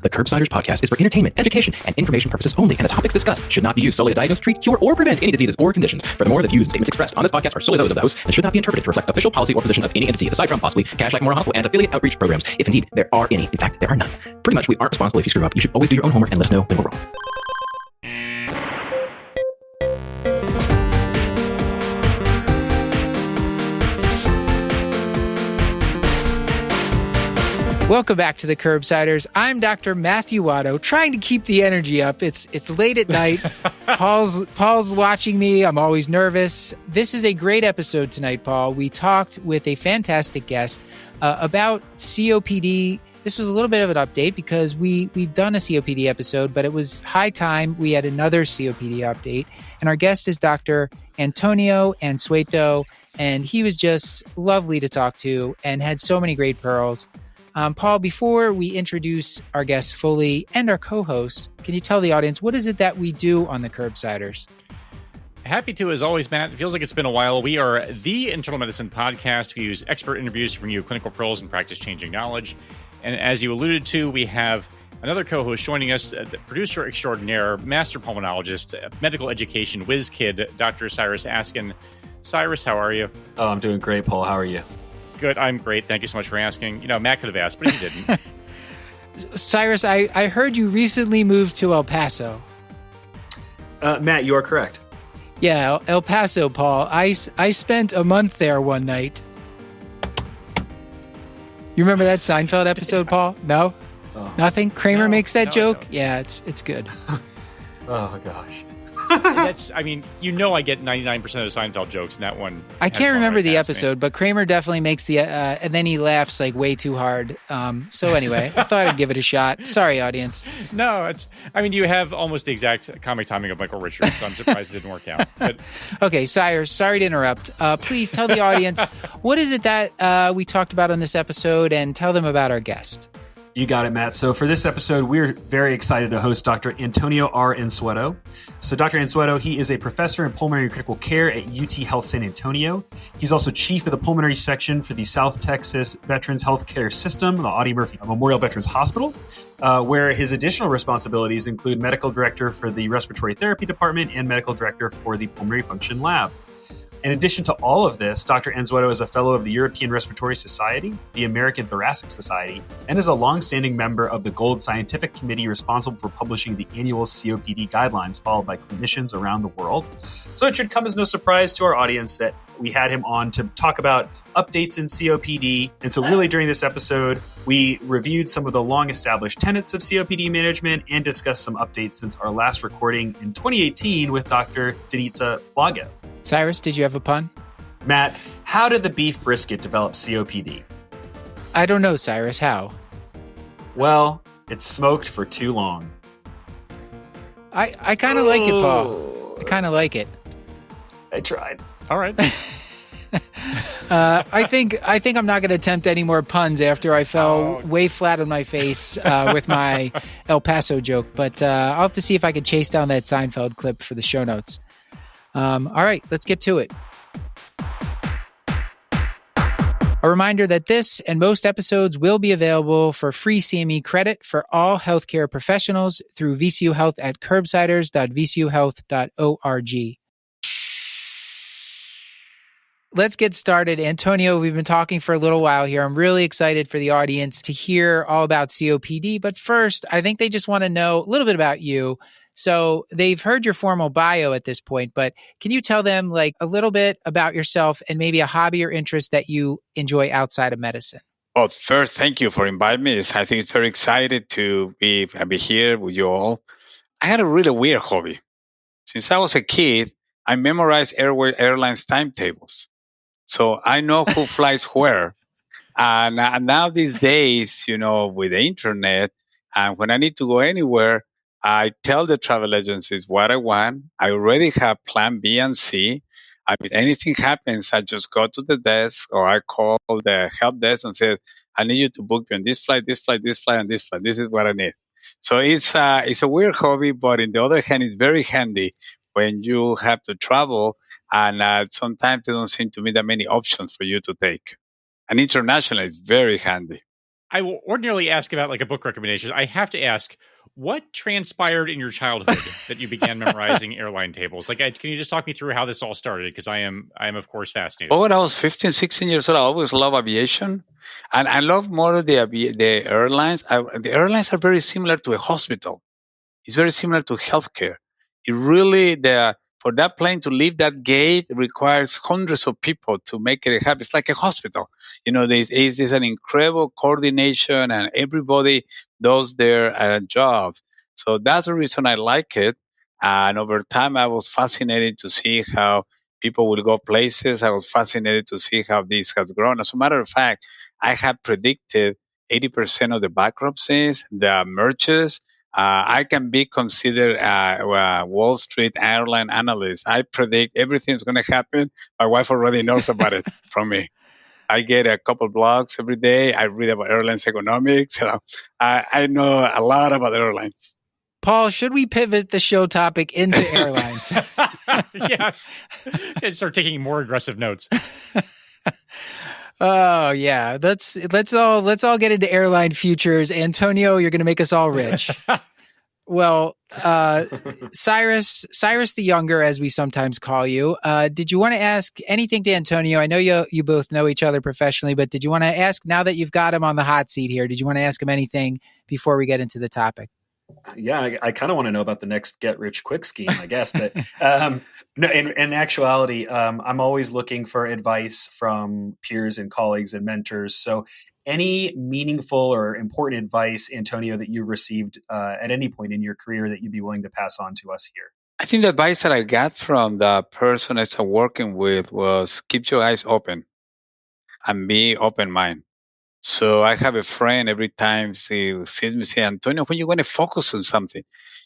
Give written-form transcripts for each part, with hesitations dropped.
The Curbsiders podcast is for entertainment, education, and information purposes only, and the topics discussed should not be used solely to diagnose, treat, cure, or prevent any diseases or conditions. Furthermore, the views and statements expressed on this podcast are solely those of the host and should not be interpreted to reflect official policy or position of any entity, aside from possibly Kashlak Memorial Hospital and its affiliate outreach programs, if indeed there are any. In fact, there are none. Pretty much, we aren't responsible if you screw up. You should always do your own homework and let us know when we're wrong. Welcome back to the Curbsiders. I'm Dr. Matthew Watto, trying to keep the energy up. It's late at night. Paul's watching me. I'm always nervous. This is a great episode tonight, Paul. We talked with a fantastic guest about COPD. This was a little bit of an update because we've done a COPD episode, but it was high time we had another COPD update. And our guest is Dr. Antonio Anzueto, and he was just lovely to talk to and had so many great pearls. Paul, before we introduce our guest fully and our co-host, can you tell the audience what is it that we do on the Curbsiders? Happy to, as always, Matt. It feels like it's been a while. We are the internal medicine podcast. We use expert interviews to bring you clinical pearls and practice-changing knowledge. And as you alluded to, we have another co-host joining us, the producer extraordinaire, master pulmonologist, medical education whiz kid, Dr. Cyrus Askin. Cyrus, how are you? Oh, I'm doing great, Paul. How are you? Good. I'm great. Thank you so much for asking. You know, Matt could have asked, but he didn't. Cyrus, I heard you recently moved to El Paso. Matt, you are correct. Yeah, El Paso, Paul. I spent a month there one night. You remember that Seinfeld episode, Paul? No? Oh. Nothing? Kramer makes that joke? No. Yeah, it's good. Oh, gosh. That's, I mean, you know, I get 99% of the Seinfeld jokes in that one. I can't remember the episode, but Kramer definitely makes the, and then he laughs like way too hard. So anyway, I thought I'd give it a shot. Sorry, audience. No, I mean, you have almost the exact comic timing of Michael Richards, so I'm surprised it didn't work out. But okay, Cyrus, sorry to interrupt. Please tell the audience, what is it that we talked about on this episode, and tell them about our guest. You got it, Matt. So for this episode, we're very excited to host Dr. Antonio R. Anzueto. So Dr. Anzueto, he is a professor in pulmonary and critical care at UT Health San Antonio. He's also chief of the pulmonary section for the South Texas Veterans Healthcare System, the Audie Murphy Memorial Veterans Hospital, where his additional responsibilities include medical director for the respiratory therapy department and medical director for the pulmonary function lab. In addition to all of this, Dr. Anzueto is a fellow of the European Respiratory Society, the American Thoracic Society, and is a longstanding member of the Gold Scientific Committee responsible for publishing the annual COPD guidelines followed by clinicians around the world. So it should come as no surprise to our audience that we had him on to talk about updates in COPD. And so really during this episode, we reviewed some of the long-established tenets of COPD management and discussed some updates since our last recording in 2018 with Dr. Denitsa Blago. Cyrus, did you have a pun? Matt, how did the beef brisket develop COPD? I don't know, Cyrus. How? Well, it's smoked for too long. I kind of like it, Paul. I kind of like it. I tried. all right. I think I'm not going to attempt any more puns after I fell way flat on my face with my El Paso joke. But I'll have to see if I can chase down that Seinfeld clip for the show notes. All right, let's get to it. A reminder that this and most episodes will be available for free CME credit for all healthcare professionals through VCU Health at curbsiders.vcuhealth.org. Let's get started. Antonio, we've been talking for a little while here. I'm really excited for the audience to hear all about COPD. But first, I think they just want to know a little bit about you. So they've heard your formal bio at this point, but can you tell them like a little bit about yourself and maybe a hobby or interest that you enjoy outside of medicine? Well, first, thank you for inviting me. I think it's very excited to be here with you all. I had a really weird hobby. Since I was a kid, I memorized airlines timetables. So I know who flies where. And now these days, with the internet, and when I need to go anywhere, I tell the travel agencies what I want. I already have plan B and C. If anything happens, I just go to the desk or I call the help desk and say, I need you to book me on this flight, and this flight. This is what I need. So it's a weird hobby, but on the other hand, it's very handy when you have to travel and sometimes there don't seem to be that many options for you to take. And internationally, it's very handy. I will ordinarily ask about like a book recommendation. I have to ask, what transpired in your childhood that you began memorizing airline tables? Like, can you just talk me through how this all started? Because I am of course fascinated. Oh, when I was 15, 16 years old, I always loved aviation. And I love more of the airlines. The airlines are very similar to a hospital. It's very similar to healthcare. It really, for that plane to leave that gate requires hundreds of people to make it happen. It's like a hospital. There's an incredible coordination and everybody does their jobs. So that's the reason I like it. And over time, I was fascinated to see how people will go places. I was fascinated to see how this has grown. As a matter of fact, I had predicted 80% of the bankruptcies, the mergers. I can be considered a Wall Street airline analyst. I predict everything's going to happen. My wife already knows about it from me. I get a couple blogs every day. I read about airlines economics. So I know a lot about airlines. Paul, should we pivot the show topic into airlines? Yeah, and start taking more aggressive notes. Oh yeah, let's all get into airline futures. Antonio, you're going to make us all rich. Well, Cyrus the Younger, as we sometimes call you, did you want to ask anything to Antonio? I know you both know each other professionally, but did you want to ask, now that you've got him on the hot seat here, did you want to ask him anything before we get into the topic? Yeah, I kind of want to know about the next get rich quick scheme, I guess. But no, in actuality, I'm always looking for advice from peers and colleagues and mentors. So any meaningful or important advice, Antonio, that you received at any point in your career that you'd be willing to pass on to us here? I think the advice that I got from the person I started working with was keep your eyes open and be open-minded. So I have a friend every time he sees me say, Antonio, when you going to focus on something?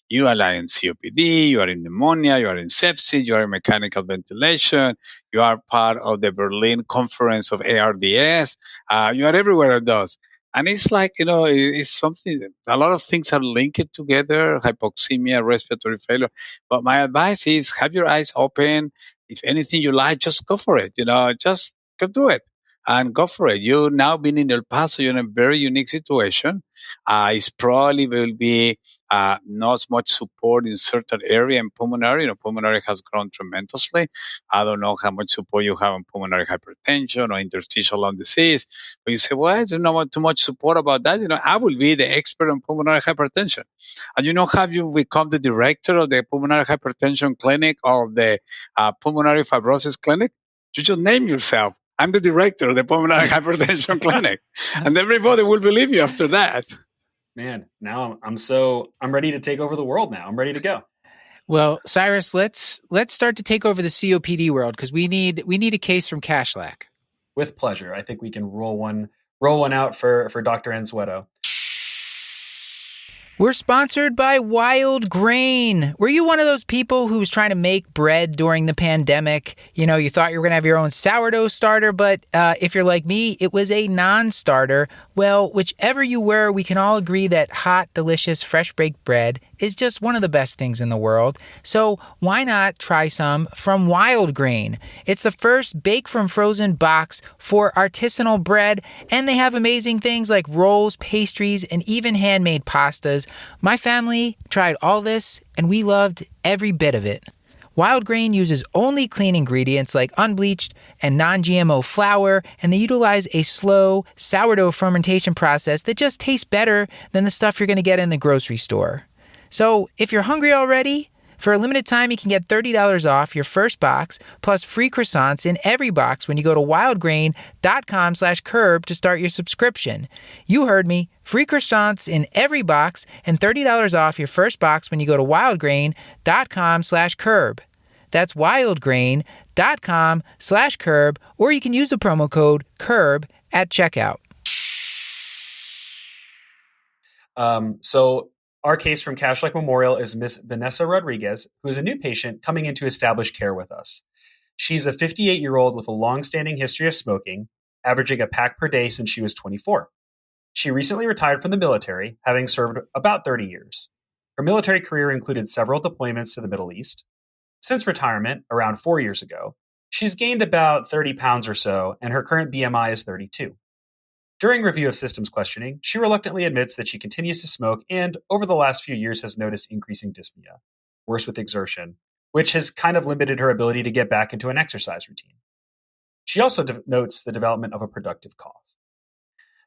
You are like in COPD, you are in pneumonia, you are in sepsis, you are in mechanical ventilation, you are part of the Berlin conference of ARDS, you are everywhere of those. And it's like, it's something, a lot of things are linked together, hypoxemia, respiratory failure. But my advice is have your eyes open. If anything you like, just go for it, just go do it. And go for it. You now been in El Paso, you're in a very unique situation. It's probably will be not much support in certain area in pulmonary. Pulmonary has grown tremendously. I don't know how much support you have in pulmonary hypertension or interstitial lung disease. But you say, well, there's not too much support about that. I will be the expert on pulmonary hypertension. And have you become the director of the pulmonary hypertension clinic or the pulmonary fibrosis clinic? You just name yourself. I'm the director of the Pulmonary Hypertension Clinic. And everybody will believe you after that. Man, now I'm ready to take over the world now. I'm ready to go. Well, Cyrus, let's start to take over the COPD world, because we need a case from Kashlak. With pleasure. I think we can roll one out for Dr. Anzueto. We're sponsored by Wild Grain. Were you one of those people who was trying to make bread during the pandemic? You thought you were going to have your own sourdough starter, but if you're like me, it was a non-starter. Well, whichever you were, we can all agree that hot, delicious, fresh baked bread is just one of the best things in the world. So why not try some from Wild Grain? It's the first bake from frozen box for artisanal bread, and they have amazing things like rolls, pastries, and even handmade pastas. My family tried all this, and we loved every bit of it. Wild Grain uses only clean ingredients like unbleached and non-GMO flour, and they utilize a slow sourdough fermentation process that just tastes better than the stuff you're going to get in the grocery store. So if you're hungry already, for a limited time, you can get $30 off your first box, plus free croissants in every box when you go to wildgrain.com/curb to start your subscription. You heard me. Free croissants in every box and $30 off your first box when you go to wildgrain.com/curb. That's wildgrain.com/curb, or you can use the promo code CURB at checkout. So our case from Kashlak Memorial is Miss Vanessa Rodriguez, who is a new patient coming into established care with us. She's a 58-year-old with a long-standing history of smoking, averaging a pack per day since she was 24. She recently retired from the military, having served about 30 years. Her military career included several deployments to the Middle East. Since retirement, around 4 years ago, she's gained about 30 pounds or so, and her current BMI is 32. During review of systems questioning, she reluctantly admits that she continues to smoke and, over the last few years, has noticed increasing dyspnea, worse with exertion, which has kind of limited her ability to get back into an exercise routine. She also notes the development of a productive cough.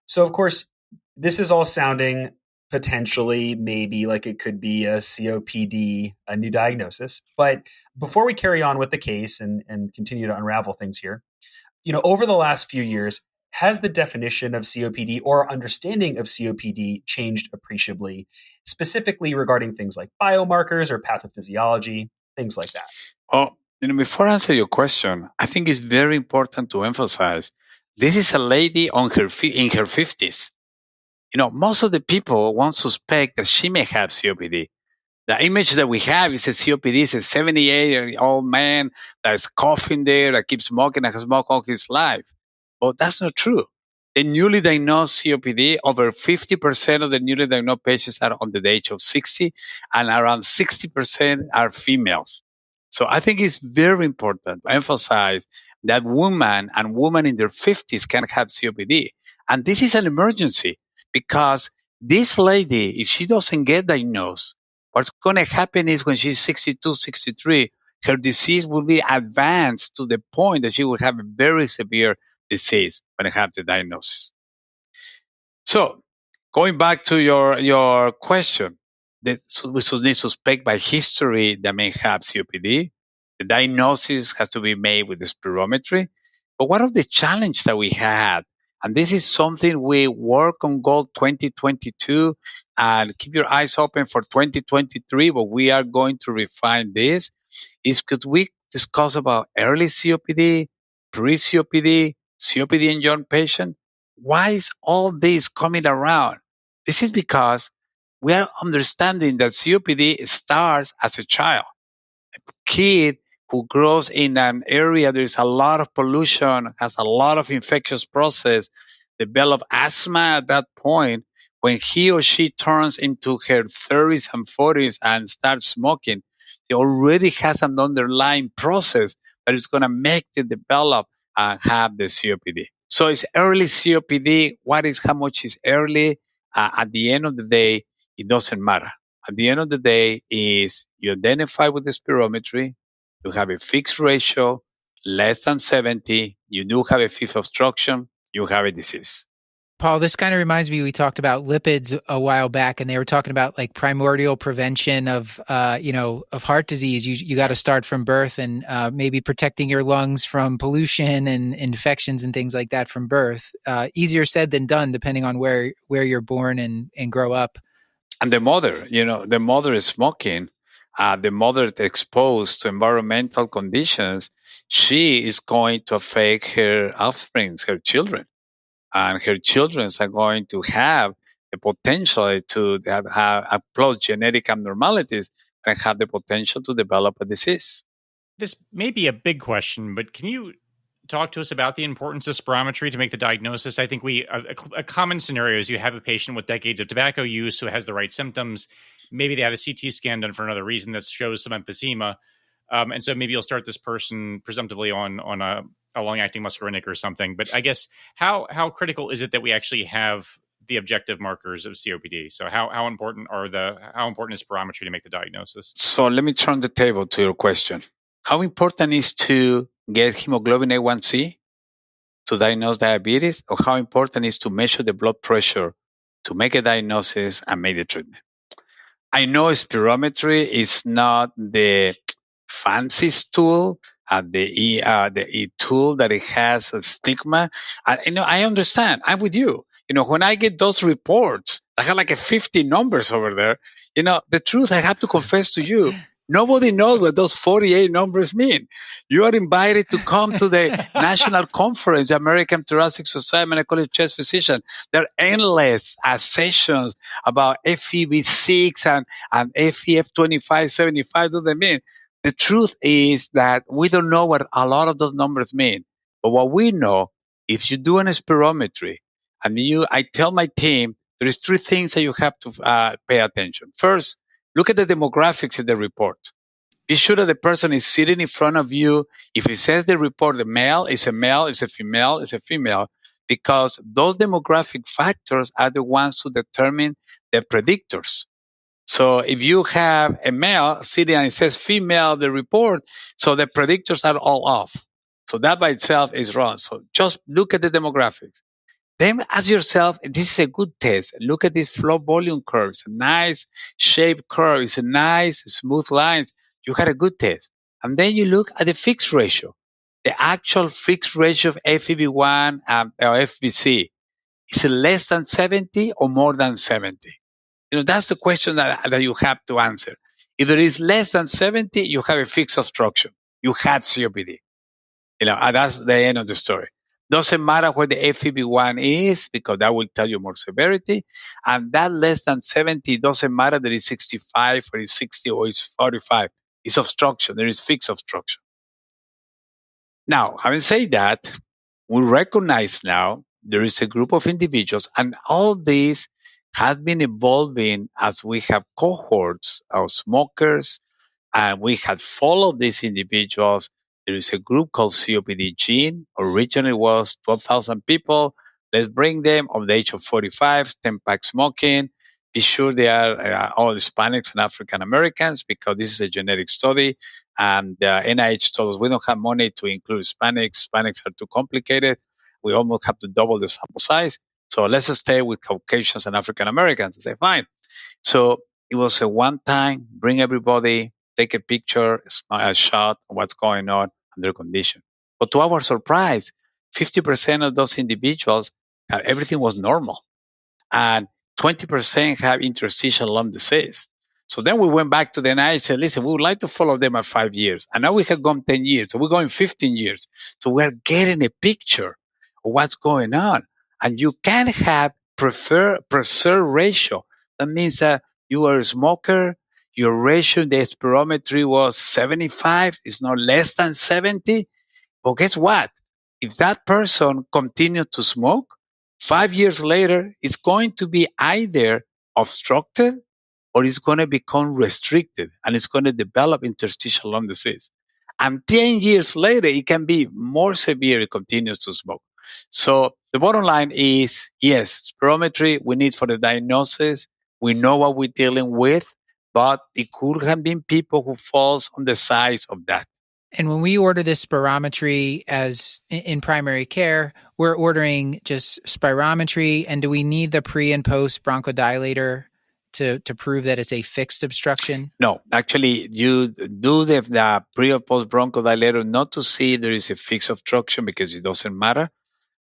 So, of course, this is all sounding potentially maybe like it could be a COPD, a new diagnosis. But before we carry on with the case and continue to unravel things here, over the last few years, has the definition of COPD or understanding of COPD changed appreciably, specifically regarding things like biomarkers or pathophysiology, things like that? Oh, before I answer your question, I think it's very important to emphasize this is a lady in her 50s. Most of the people won't suspect that she may have COPD. The image that we have is a COPD is a 78-year-old man that's coughing there, that keeps smoking, and has smoked all his life. But that's not true. The newly diagnosed COPD, over 50% of the newly diagnosed patients are under the age of 60, and around 60% are females. So I think it's very important to emphasize that women in their 50s can have COPD. And this is an emergency because this lady, if she doesn't get diagnosed, what's going to happen is when she's 62, 63, her disease will be advanced to the point that she will have a very severe disease when I have the diagnosis. So, going back to your question, we should suspect by history that may have COPD. The diagnosis has to be made with the spirometry. But one of the challenges that we had, and this is something we work on goal 2022, and keep your eyes open for 2023, but we are going to refine this, is because we discuss about early COPD, pre-COPD, COPD in young patients. Why is all this coming around? This is because we are understanding that COPD starts as a child. A kid who grows in an area there's a lot of pollution, has a lot of infectious process, develop asthma at that point. When he or she turns into her 30s and 40s and starts smoking, it already has an underlying process that is going to make it develop and have the COPD. So it's early COPD. How much is early? At the end of the day, it doesn't matter. At the end of the day is you identify with the spirometry, you have a fixed ratio, less than 70, you do have a fifth obstruction, you have a disease. Paul, this kind of reminds me, we talked about lipids a while back, and they were talking about like primordial prevention of heart disease. You got to start from birth, and maybe protecting your lungs from pollution and infections and things like that from birth. Easier said than done, depending on where you're born and grow up. And the mother is smoking. The mother exposed to environmental conditions, she is going to affect her offspring, her children. And her children are going to have the potential to have plus genetic abnormalities and have the potential to develop a disease. This may be a big question, but can you talk to us about the importance of spirometry to make the diagnosis? I think a common scenario is you have a patient with decades of tobacco use who has the right symptoms. Maybe they had a CT scan done for another reason that shows some emphysema. And so maybe you'll start this person presumptively on a long-acting muscarinic or something. But I guess how critical is it that we actually have the objective markers of COPD? So how important is spirometry to make the diagnosis? So let me turn the table to your question. How important is to get hemoglobin A1C to diagnose diabetes, or how important is to measure the blood pressure to make a diagnosis and make the treatment? I know spirometry is not the fanciest tool, the tool that it has a stigma. And, I understand. I'm with you. When I get those reports, I have like 50 numbers over there. The truth, I have to confess to you, nobody knows what those 48 numbers mean. You are invited to come to the national conference, the American Thoracic Society, and I call it chest physician. There are endless sessions about FEV6 and FEF2575. What do they mean? The truth is that we don't know what a lot of those numbers mean. But what we know, if you do an spirometry, and I tell my team, there is three things that you have to pay attention. First, look at the demographics in the report. Be sure that the person is sitting in front of you. If it says the report, the male is a male, is a female, is a female. because those demographic factors are the ones who determine the predictors. So if you have a male sitting and it says female, the report, so the predictors are all off. So that by itself is wrong. So just look at the demographics. Then ask yourself, this is a good test. Look at this flow volume curve. It's a nice shaped curve. It's a nice smooth lines. You had a good test. And then you look at the fixed ratio, the actual fixed ratio of FEV1 or FVC. Is it less than 70 or more than 70? That's the question that you have to answer. If it is less than 70, you have a fixed obstruction. You had COPD. And that's the end of the story. Doesn't matter what the FEV1 is, because that will tell you more severity. And that less than 70 doesn't matter that it's 65 or it's 60 or it's 45. It's obstruction. There is fixed obstruction. Now, having said that, we recognize now there is a group of individuals, and all this has been evolving as we have cohorts of smokers, and we had followed these individuals. There is a group called COPD Gene. Originally was 12,000 people. Let's bring them of the age of 45, 10-pack smoking. Be sure they are all Hispanics and African Americans, because this is a genetic study. And NIH told us we don't have money to include Hispanics. Hispanics are too complicated. We almost have to double the sample size. So let's stay with Caucasians and African Americans. I say, fine. So it was a one-time, bring everybody, take a picture, a shot of what's going on and their condition. But to our surprise, 50% of those individuals, everything was normal. And 20% have interstitial lung disease. So then we went back to the NIH and said, listen, we would like to follow them at 5 years. And now we have gone 10 years. So we're going 15 years. So we're getting a picture of what's going on. And you can have preserved ratio. That means that you are a smoker, your ratio in the spirometry was 75, it's not less than 70. But guess what? If that person continues to smoke, 5 years later, it's going to be either obstructed or it's going to become restricted and it's going to develop interstitial lung disease. And 10 years later, it can be more severe if it continues to smoke. So the bottom line is, yes, spirometry we need for the diagnosis. We know what we're dealing with, but it could have been people who falls on the size of that. And when we order this spirometry as in primary care, we're ordering just spirometry. And do we need the pre and post bronchodilator to prove that it's a fixed obstruction? No, actually, you do the pre or post bronchodilator not to see if there is a fixed obstruction, because it doesn't matter.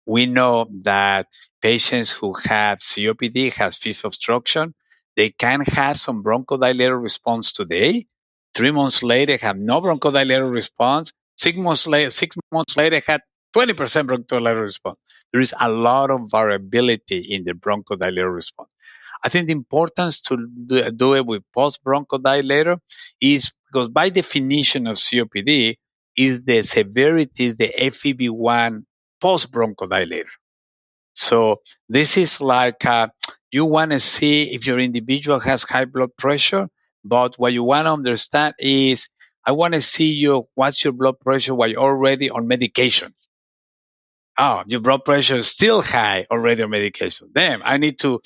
We know that patients who have COPD has fifth obstruction. They can have some bronchodilator response today. 3 months later, have no bronchodilator response. 6 months later, had 20% bronchodilator response. There is a lot of variability in the bronchodilator response. I think the importance to do it with post-bronchodilator is because by definition of COPD is the severity, is the FEV1 post-bronchodilator. So this is like you want to see if your individual has high blood pressure, but what you want to understand is I want to see what's your blood pressure while you're already on medication. Oh, your blood pressure is still high already on medication. Damn, I need to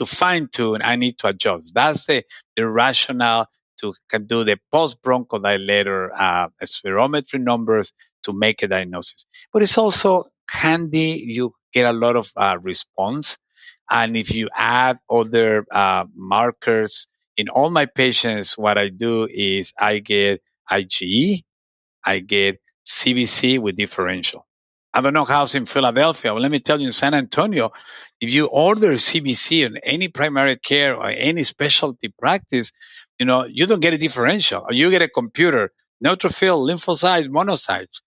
fine tune. I need to adjust. That's the rationale to do the post bronchodilator spirometry numbers to make a diagnosis. But it's also handy. You get a lot of response, and if you add other markers in all my patients, what I do is I get IgE, I get CBC with differential. I don't know how's in Philadelphia. Well, let me tell you, in San Antonio, if you order CBC in any primary care or any specialty practice, you don't get a differential. You get a computer, neutrophil, lymphocytes, monocytes.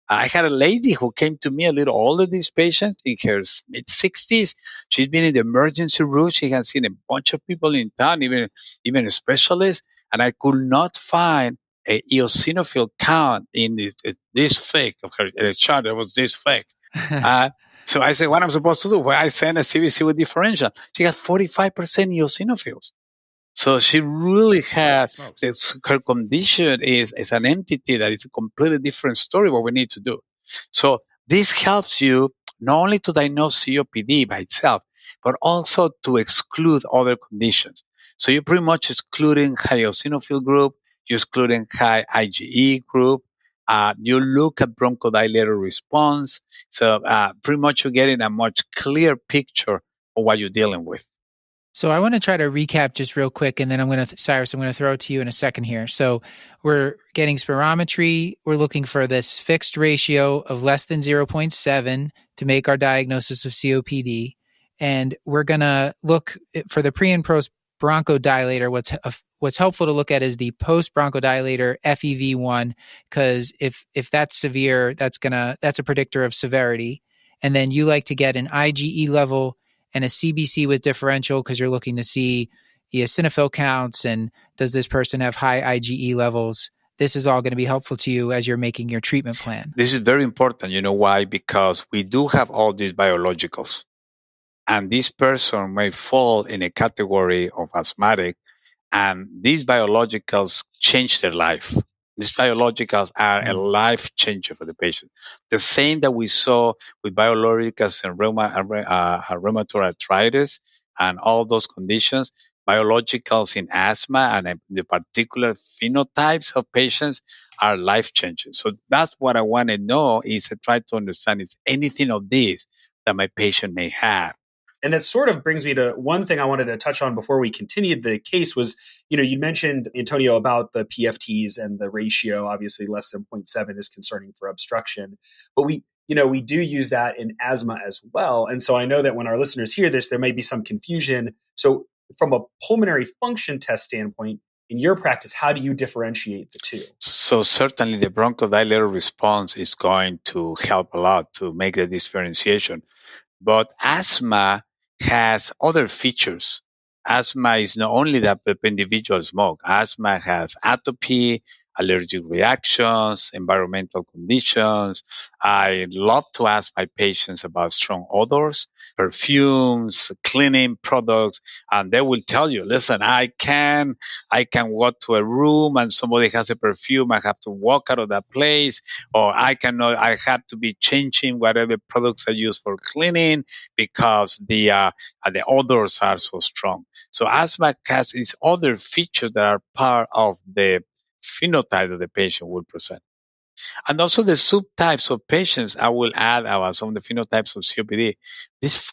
I had a lady who came to me, a little older, this patient, in her mid-60s. She's been in the emergency room. She has seen a bunch of people in town, even a specialist, and I could not find a eosinophil count in this thick of her chart. It was this thick. So I said, what I'm supposed to do? Well, I sent a CBC with differential. She got 45% eosinophils. So she really has, her condition is an entity that is a completely different story what we need to do. So this helps you not only to diagnose COPD by itself, but also to exclude other conditions. So you're pretty much excluding high eosinophil group, you're excluding high IgE group, you look at bronchodilator response. So pretty much you're getting a much clear picture of what you're dealing with. So I want to try to recap just real quick, and then Cyrus, I'm going to throw it to you in a second here. So we're getting spirometry. We're looking for this fixed ratio of less than 0.7 to make our diagnosis of COPD. And we're going to look for the pre and post bronchodilator. What's helpful to look at is the post bronchodilator FEV1, because if that's severe, that's a predictor of severity. And then you like to get an IgE level and a CBC with differential, because you're looking to see eosinophil counts and does this person have high IgE levels. This is all going to be helpful to you as you're making your treatment plan. This is very important. You know why? Because we do have all these biologicals. And this person may fall in a category of asthmatic, and these biologicals change their life. These biologicals are a life changer for the patient. The same that we saw with biologicals in rheumatoid arthritis and all those conditions, biologicals in asthma and the particular phenotypes of patients are life changing. So that's what I want to know, is to try to understand is anything of this that my patient may have. And that sort of brings me to one thing I wanted to touch on before we continued the case was, you mentioned, Antonio, about the PFTs and the ratio. Obviously, less than 0.7 is concerning for obstruction. But we do use that in asthma as well. And so I know that when our listeners hear this, there may be some confusion. So from a pulmonary function test standpoint, in your practice, how do you differentiate the two? So certainly the bronchodilator response is going to help a lot to make the differentiation. But asthma has other features. Asthma is not only that the individual smoke. Asthma has atopy, allergic reactions, environmental conditions. I love to ask my patients about strong odors, perfumes, cleaning products, and they will tell you, listen, I can walk to a room and somebody has a perfume, I have to walk out of that place, or I have to be changing whatever products I use for cleaning because the odors are so strong. So asthma has its other features that are part of the phenotype that the patient will present. And also the subtypes of patients, I will add about some of the phenotypes of COPD. This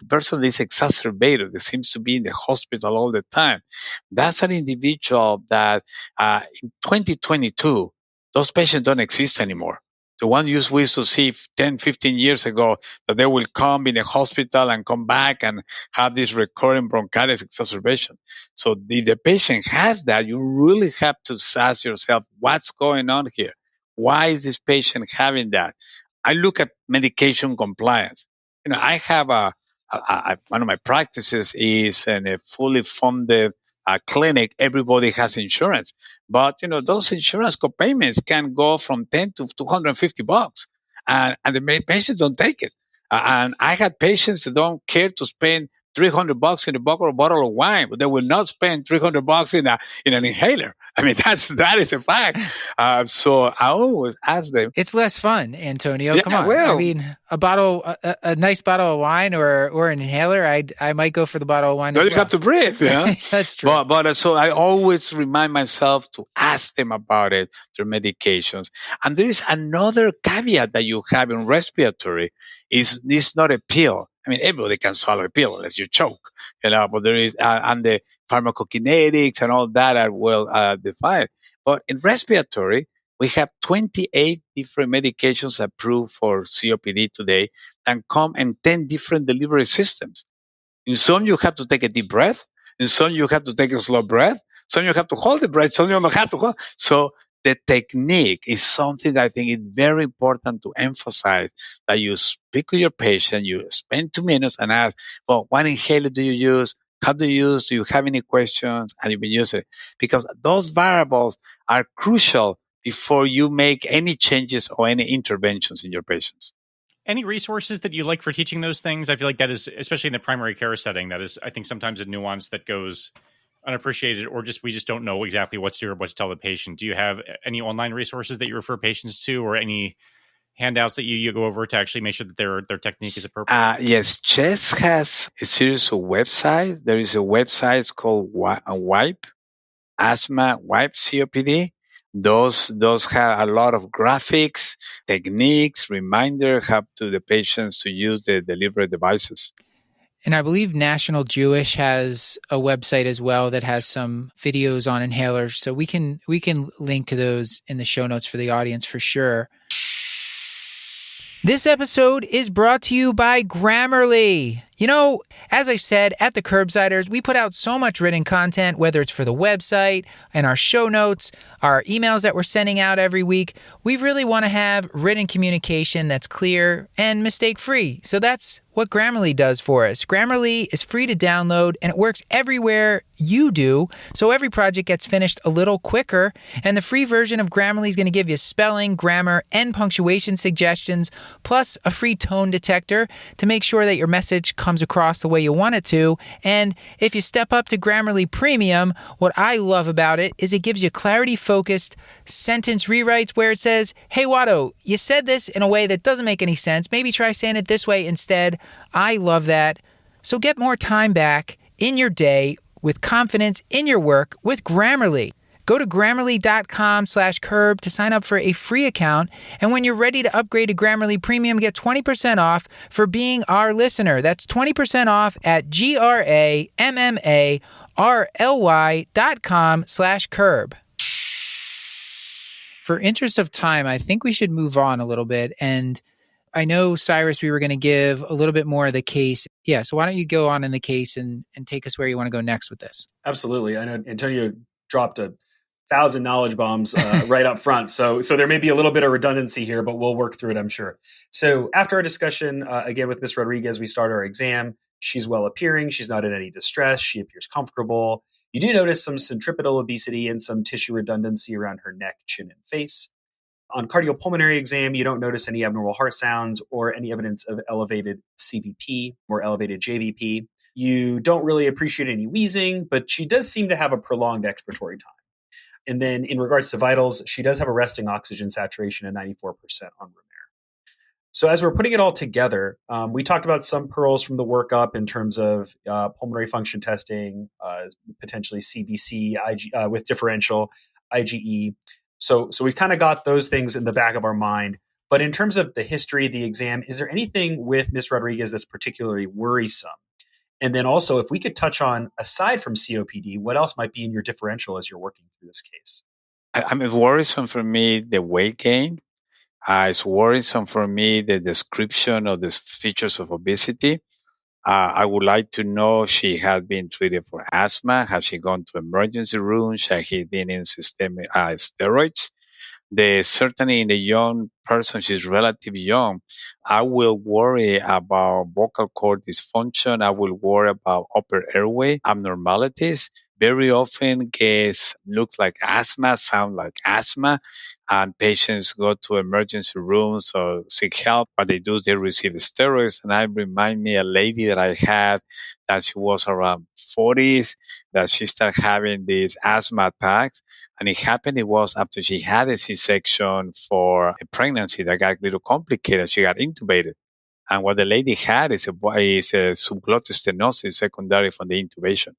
person is exacerbated, that seems to be in the hospital all the time. That's an individual that in 2022, those patients don't exist anymore. The one we used to see 10, 15 years ago, that they will come in the hospital and come back and have this recurrent bronchitis exacerbation. So if the patient has that, you really have to ask yourself, what's going on here? Why is this patient having that? I look at medication compliance. I have one of my practices is in a fully funded clinic. Everybody has insurance, but those insurance copayments can go from $10 to $250, and the patients don't take it. And I had patients that don't care to spend $300 in a bottle of wine, but they will not spend $300 in an inhaler. I mean, that is a fact. So I always ask them. It's less fun, Antonio. Yeah, come on. well, I mean, a nice bottle of wine or an inhaler. I might go for the bottle of wine. You have to breathe. Yeah, that's true. But so I always remind myself to ask them about it, their medications. And there is another caveat that you have in respiratory: is this not a pill? I mean, everybody can swallow a pill unless you choke, but there is, and the pharmacokinetics and all that are well defined. But in respiratory, we have 28 different medications approved for COPD today and come in 10 different delivery systems. In some, you have to take a deep breath. In some, you have to take a slow breath. Some, you have to hold the breath. Some, you don't have to hold. So the technique is something that I think is very important to emphasize, that you speak with your patient, you spend 2 minutes and ask, well, what inhaler do you use? How do you use? Do you have any questions? And you've been using it. Because those variables are crucial before you make any changes or any interventions in your patients. Any resources that you like for teaching those things? I feel like that is, especially in the primary care setting, that is, I think, sometimes a nuance that goes unappreciated, or we just don't know exactly what to tell the patient. Do you have any online resources that you refer patients to, or any handouts that you go over to actually make sure that their technique is appropriate? Yes, Chess has a series of websites. There is a website called Wipe, Asthma Wipe COPD. Those have a lot of graphics, techniques, reminder, help to the patients to use the delivery devices. And I believe National Jewish has a website as well that has some videos on inhalers. So we can link to those in the show notes for the audience for sure. This episode is brought to you by Grammarly. You know, as I've said, at the Curbsiders, we put out so much written content, whether it's for the website and our show notes, our emails that we're sending out every week. We really want to have written communication that's clear and mistake-free. So that's what Grammarly does for us. Grammarly is free to download, and it works everywhere you do, so every project gets finished a little quicker. And the free version of Grammarly is going to give you spelling, grammar, and punctuation suggestions, plus a free tone detector to make sure that your message comes across the way you want it to. And if you step up to Grammarly Premium, what I love about it is it gives you clarity-focused sentence rewrites where it says, "Hey Watto, you said this in a way that doesn't make any sense. Maybe try saying it this way instead." I love that. So get more time back in your day with confidence in your work with Grammarly. Go to Grammarly.com/curb to sign up for a free account. And when you're ready to upgrade to Grammarly Premium, get 20% off for being our listener. That's 20% off at GRAMMARLY.com/curb. For interest of time, I think we should move on a little bit. And I know, Cyrus, we were going to give a little bit more of the case. Yeah, so why don't you go on in the case and take us where you want to go next with this? Absolutely. I know Antonio dropped 1,000 knowledge bombs right up front. So there may be a little bit of redundancy here, but we'll work through it, I'm sure. So after our discussion, again, with Ms. Rodriguez, we start our exam. She's well appearing. She's not in any distress. She appears comfortable. You do notice some centripetal obesity and some tissue redundancy around her neck, chin, and face. On cardiopulmonary exam, you don't notice any abnormal heart sounds or any evidence of elevated CVP or elevated JVP. You don't really appreciate any wheezing, but she does seem to have a prolonged expiratory time. And then in regards to vitals, she does have a resting oxygen saturation at 94% on room air. So as we're putting it all together, we talked about some pearls from the workup in terms of pulmonary function testing, potentially CBC with differential, IgE. So we kind of got those things in the back of our mind. But in terms of the history, the exam, is there anything with Ms. Rodriguez that's particularly worrisome? And then also, if we could touch on, aside from COPD, what else might be in your differential as you're working through this case? I mean, worrisome for me, the weight gain. It's worrisome for me, the description of the features of obesity. I would like to know, she has been treated for asthma. Has she gone to emergency rooms? Has she been in systemic steroids? Certainly in the young person, she's relatively young. I will worry about vocal cord dysfunction. I will worry about upper airway abnormalities. Very often, cases look like asthma, sound like asthma, and patients go to emergency rooms or seek help. What they do is they receive steroids. And I remind me a lady that I had that she was around 40s, that she started having these asthma attacks. And it was after she had a C-section for a pregnancy that got a little complicated. She got intubated. And what the lady had is a subglottic stenosis secondary from the intubation.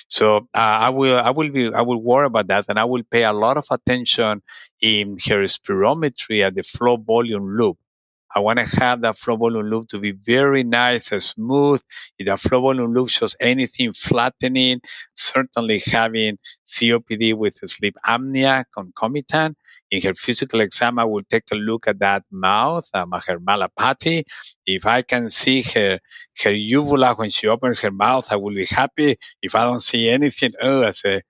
So I will worry about that, and I will pay a lot of attention in her spirometry at the flow volume loop. I want to have that flow volume loop to be very nice and smooth. If the flow volume loop shows anything flattening, certainly having COPD with sleep apnea concomitant. In her physical exam, I will take a look at that mouth, her malapathy. If I can see her uvula when she opens her mouth, I will be happy. If I don't see anything, I say,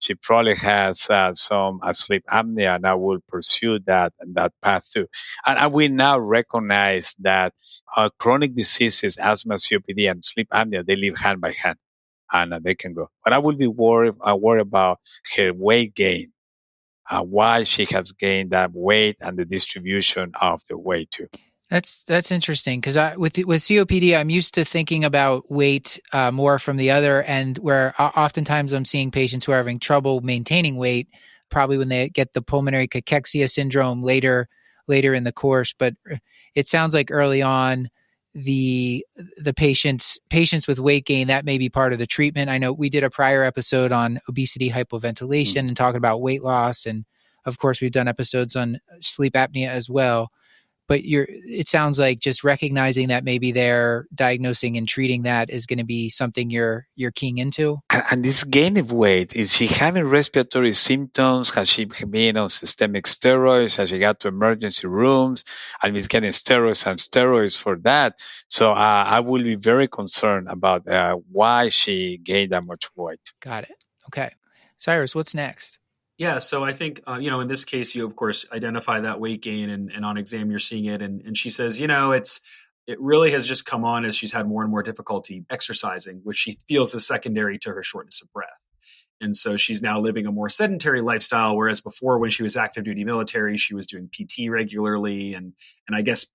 she probably has some sleep apnea, and I will pursue that path too. And I will now recognize that chronic diseases, asthma, COPD, and sleep apnea, they live hand by hand, and they can go. But I will be worried about her weight gain. Why she has gained that weight and the distribution of the weight too. That's interesting, because with COPD, I'm used to thinking about weight more from the other end, where oftentimes I'm seeing patients who are having trouble maintaining weight, probably when they get the pulmonary cachexia syndrome later later in the course. But it sounds like early on, the patients with weight gain, that may be part of the treatment. I know we did a prior episode on obesity hypoventilation and talking about weight loss, and of course we've done episodes on sleep apnea as well. But it sounds like just recognizing that maybe they're diagnosing and treating that is going to be something you're keying into. And this gain of weight, is she having respiratory symptoms? Has she been on systemic steroids? Has she got to emergency rooms? And is getting steroids for that. So I will be very concerned about why she gained that much weight. Got it. Okay. Cyrus, what's next? Yeah, so I think, in this case, you, of course, identify that weight gain, and on exam, you're seeing it. And she says, it really has just come on as she's had more and more difficulty exercising, which she feels is secondary to her shortness of breath. And so she's now living a more sedentary lifestyle, whereas before, when she was active duty military, she was doing PT regularly. And I guess,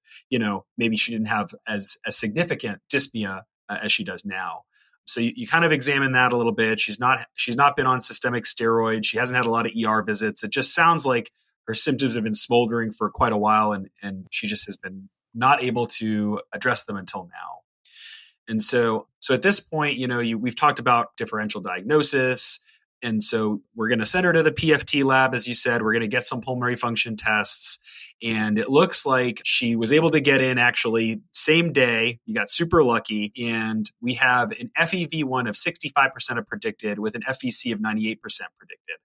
maybe she didn't have as significant dyspnea as she does now. So you kind of examine that a little bit. She's not been on systemic steroids. She hasn't had a lot of ER visits. It just sounds like her symptoms have been smoldering for quite a while, and she just has been not able to address them until now. And so at this point, we've talked about differential diagnosis. And so we're going to send her to the PFT lab, as you said. We're going to get some pulmonary function tests. And it looks like she was able to get in actually same day. You got super lucky. And we have an FEV1 of 65% of predicted with an FVC of 98% predicted,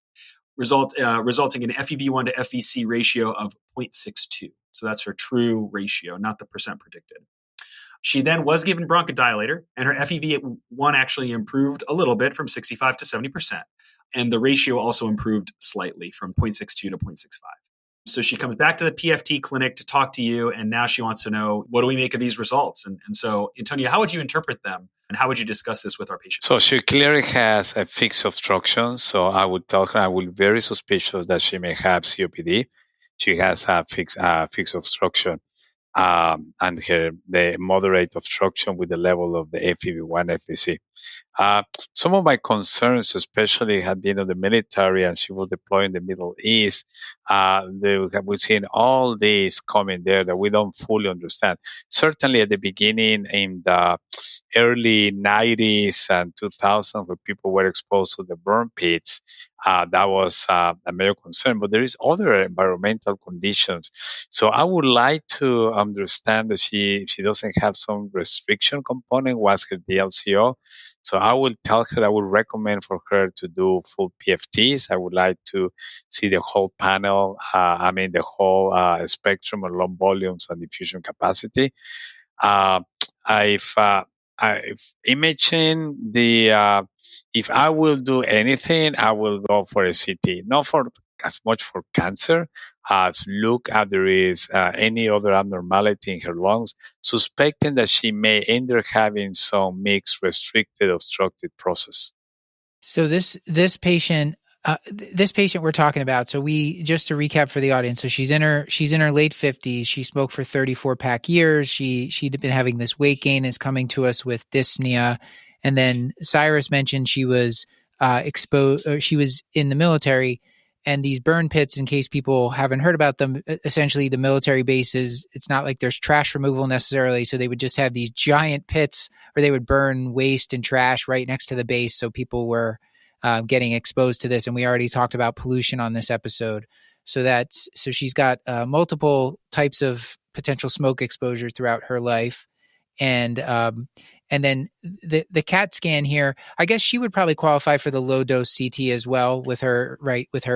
resulting in an FEV1 to FVC ratio of 0.62. So that's her true ratio, not the percent predicted. She then was given bronchodilator, and her FEV1 actually improved a little bit from 65 to 70%. And the ratio also improved slightly from 0.62 to 0.65. So she comes back to the PFT clinic to talk to you, and now she wants to know, what do we make of these results? And so, Antonio, how would you interpret them, and how would you discuss this with our patient? So she clearly has a fixed obstruction. So I would tell her I would be very suspicious that she may have COPD. She has a fixed obstruction. And the moderate obstruction with the level of the FEV1, FVC. Some of my concerns, especially, had been of the military, and she was deployed in the Middle East. We've seen all these coming there that we don't fully understand. Certainly, at the beginning, in the early 90s and 2000s, when people were exposed to the burn pits, that was a major concern. But there is other environmental conditions. So I would like to understand that she doesn't have some restriction component, was her DLCO. So I will tell her, I would recommend for her to do full PFTs. I would like to see the whole panel, the whole spectrum of lung volumes and diffusion capacity. If imaging if I will do anything, I will go for a CT, not for as much for cancer, as look at there is any other abnormality in her lungs, suspecting that she may end up having some mixed restricted obstructive process. So this patient we're talking about. So just to recap for the audience. So she's in her late 50s. She smoked for 34 pack years. She'd been having this weight gain, is coming to us with dyspnea, and then Cyrus mentioned she was exposed. She was in the military. And these burn pits, in case people haven't heard about them, essentially the military bases, it's not like there's trash removal necessarily. So they would just have these giant pits where they would burn waste and trash right next to the base. So people were getting exposed to this. And we already talked about pollution on this episode. So she's got multiple types of potential smoke exposure throughout her life. And then the CAT scan here, I guess she would probably qualify for the low dose CT as well with her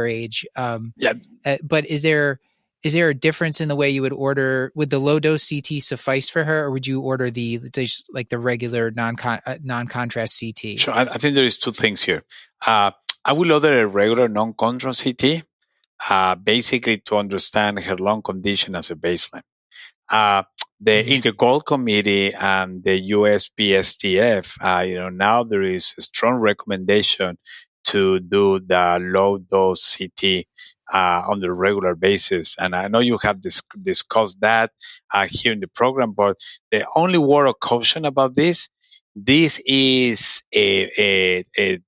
age. But is there a difference in the way you would order? Would the low dose CT suffice for her, or would you order the regular non-contrast CT? Sure, I think there is two things here. I will order a regular non-contrast CT, basically to understand her lung condition as a baseline. In the Gold Committee and the USPSTF, now there is a strong recommendation to do the low dose CT on the regular basis. And I know you have discussed that here in the program, but the only word of caution about this is a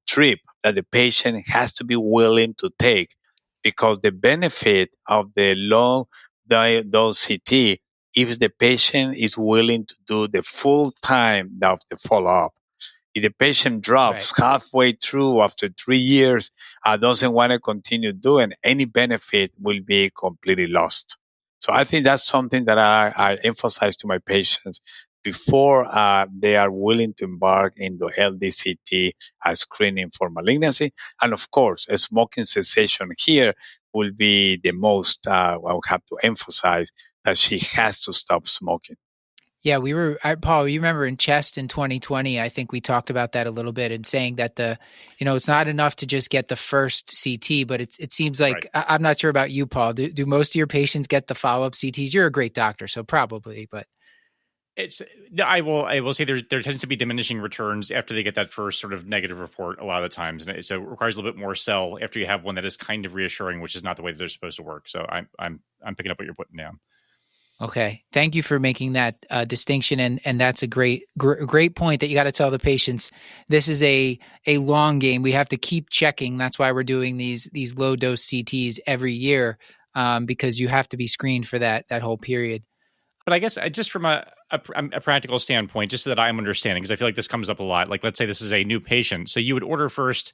trip that the patient has to be willing to take, because the benefit of the low those CT if the patient is willing to do the full time of the follow-up. If the patient drops halfway through after 3 years, doesn't want to continue doing, any benefit will be completely lost. So I think that's something that I emphasize to my patients before they are willing to embark into LDCT screening for malignancy. And of course, a smoking cessation here will be the most I will have to emphasize that she has to stop smoking. Yeah, Paul, you remember in CHEST in 2020, I think we talked about that a little bit and saying that it's not enough to just get the first CT, but it seems like, I'm not sure about you, Paul. Do most of your patients get the follow-up CTs? You're a great doctor, so probably, but. I will say there tends to be diminishing returns after they get that first sort of negative report a lot of the times. And so it requires a little bit more cell after you have one that is kind of reassuring, which is not the way that they're supposed to work. So I'm picking up what you're putting down. Okay. Thank you for making that distinction. And that's a great point that you got to tell the patients. This is a long game. We have to keep checking. That's why we're doing these low dose CTs every year, because you have to be screened for that whole period. But I guess just from a practical standpoint, just so that I'm understanding, because I feel like this comes up a lot. Like, let's say this is a new patient. So you would order first